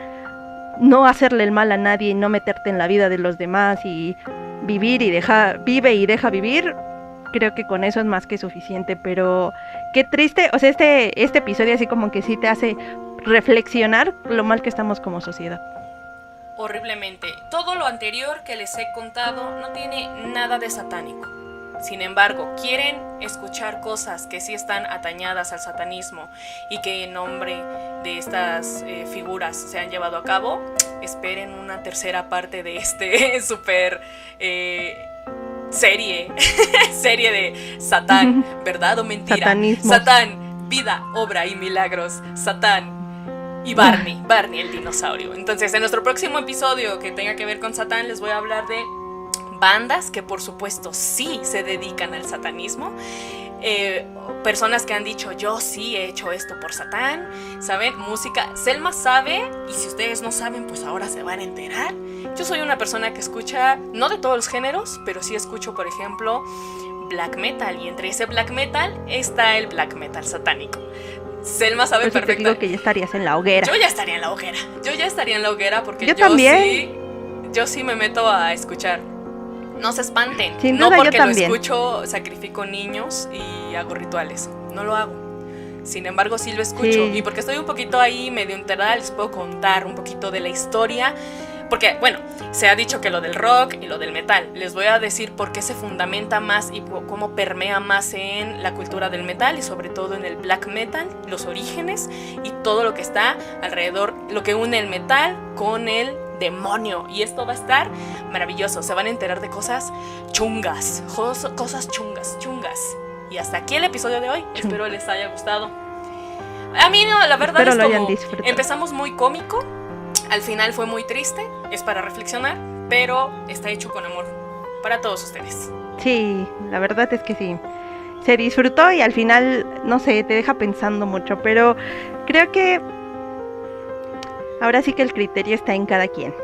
no hacerle el mal a nadie y no meterte en la vida de los demás y vive y deja vivir, creo que con eso es más que suficiente. Pero qué triste, o sea, este episodio así como que sí te hace reflexionar lo mal que estamos como sociedad. Horriblemente. Todo lo anterior que les he contado no tiene nada de satánico. Sin embargo, quieren escuchar cosas que sí están atañadas al satanismo y que en nombre de estas figuras se han llevado a cabo, esperen una tercera parte de este super serie de Satán, ¿verdad o mentira? Satanismo. Satán, vida, obra y milagros. Satán y Barney el dinosaurio. Entonces, en nuestro próximo episodio que tenga que ver con Satán, les voy a hablar de bandas que por supuesto sí se dedican al satanismo, personas que han dicho yo sí he hecho esto por Satán, ¿saben? Música, Selma sabe, y si ustedes no saben pues ahora se van a enterar. Yo soy una persona que escucha, no de todos los géneros, pero sí escucho por ejemplo black metal, y entre ese black metal está el black metal satánico. Selma sabe Por eso te digo que ya estarías en la hoguera. Yo ya estaría en la hoguera porque yo también. yo sí me meto a escuchar. No se espanten, Sin no duda, porque yo lo también. escucho sacrifico niños y hago rituales, no lo hago. Sin embargo sí lo escucho, Sí. y porque estoy un poquito ahí medio enterada, les puedo contar un poquito de la historia. Porque, bueno, se ha dicho que lo del rock y lo del metal. Les voy a decir por qué se fundamenta más y cómo permea más en la cultura del metal y sobre todo en el black metal, los orígenes y todo lo que está alrededor, lo que une el metal con el demonio. Y esto va a estar maravilloso. Se van a enterar de cosas chungas, cosas chungas. Y hasta aquí el episodio de hoy. Espero les haya gustado. A mí no, la verdad Espero es lo hayan como disfrutado. empezamos muy cómico. Al final fue muy triste, es para reflexionar, pero está hecho con amor para todos ustedes. Sí, la verdad es que sí. Se disfrutó y al final, no sé, te deja pensando mucho, pero creo que ahora sí que el criterio está en cada quien.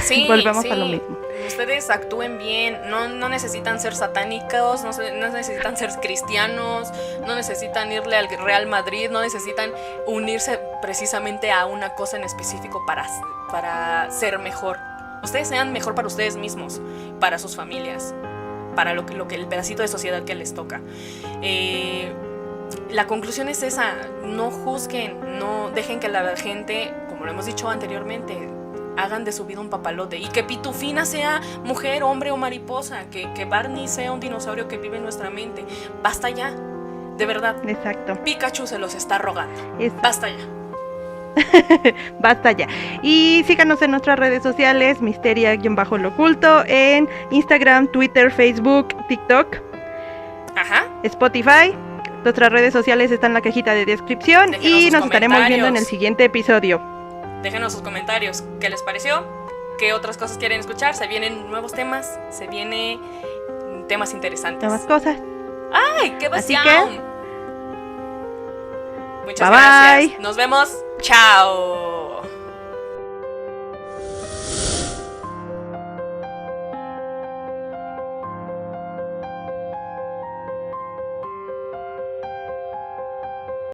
Sí, Volvemos sí. a lo mismo. Ustedes actúen bien, no necesitan ser satánicos, no necesitan ser cristianos, no necesitan irle al Real Madrid, no necesitan unirse precisamente a una cosa en específico para ser mejor. Ustedes sean mejor para ustedes mismos, para sus familias, para lo que el pedacito de sociedad que les toca. La conclusión es esa: no juzguen, no dejen que la gente, como lo hemos dicho anteriormente, hagan de su vida un papalote, y que Pitufina sea mujer, hombre o mariposa, que Barney sea un dinosaurio que vive en nuestra mente. Basta ya, de verdad. Exacto. Pikachu se los está rogando. Basta ya. Basta ya. Y síganos en nuestras redes sociales, Misteria-Lo-Oculto, en Instagram, Twitter, Facebook, TikTok, Ajá. Spotify. Nuestras redes sociales están en la cajita de descripción. Déjenos y sus nos estaremos viendo en el comentarios. siguiente episodio. Déjenos sus comentarios. ¿Qué les pareció? ¿Qué otras cosas quieren escuchar? Se vienen nuevos temas. Se vienen temas interesantes. Nuevas cosas. ¡Ay, qué Así pasión! que, Muchas bye, gracias. bye. Nos vemos. Chao.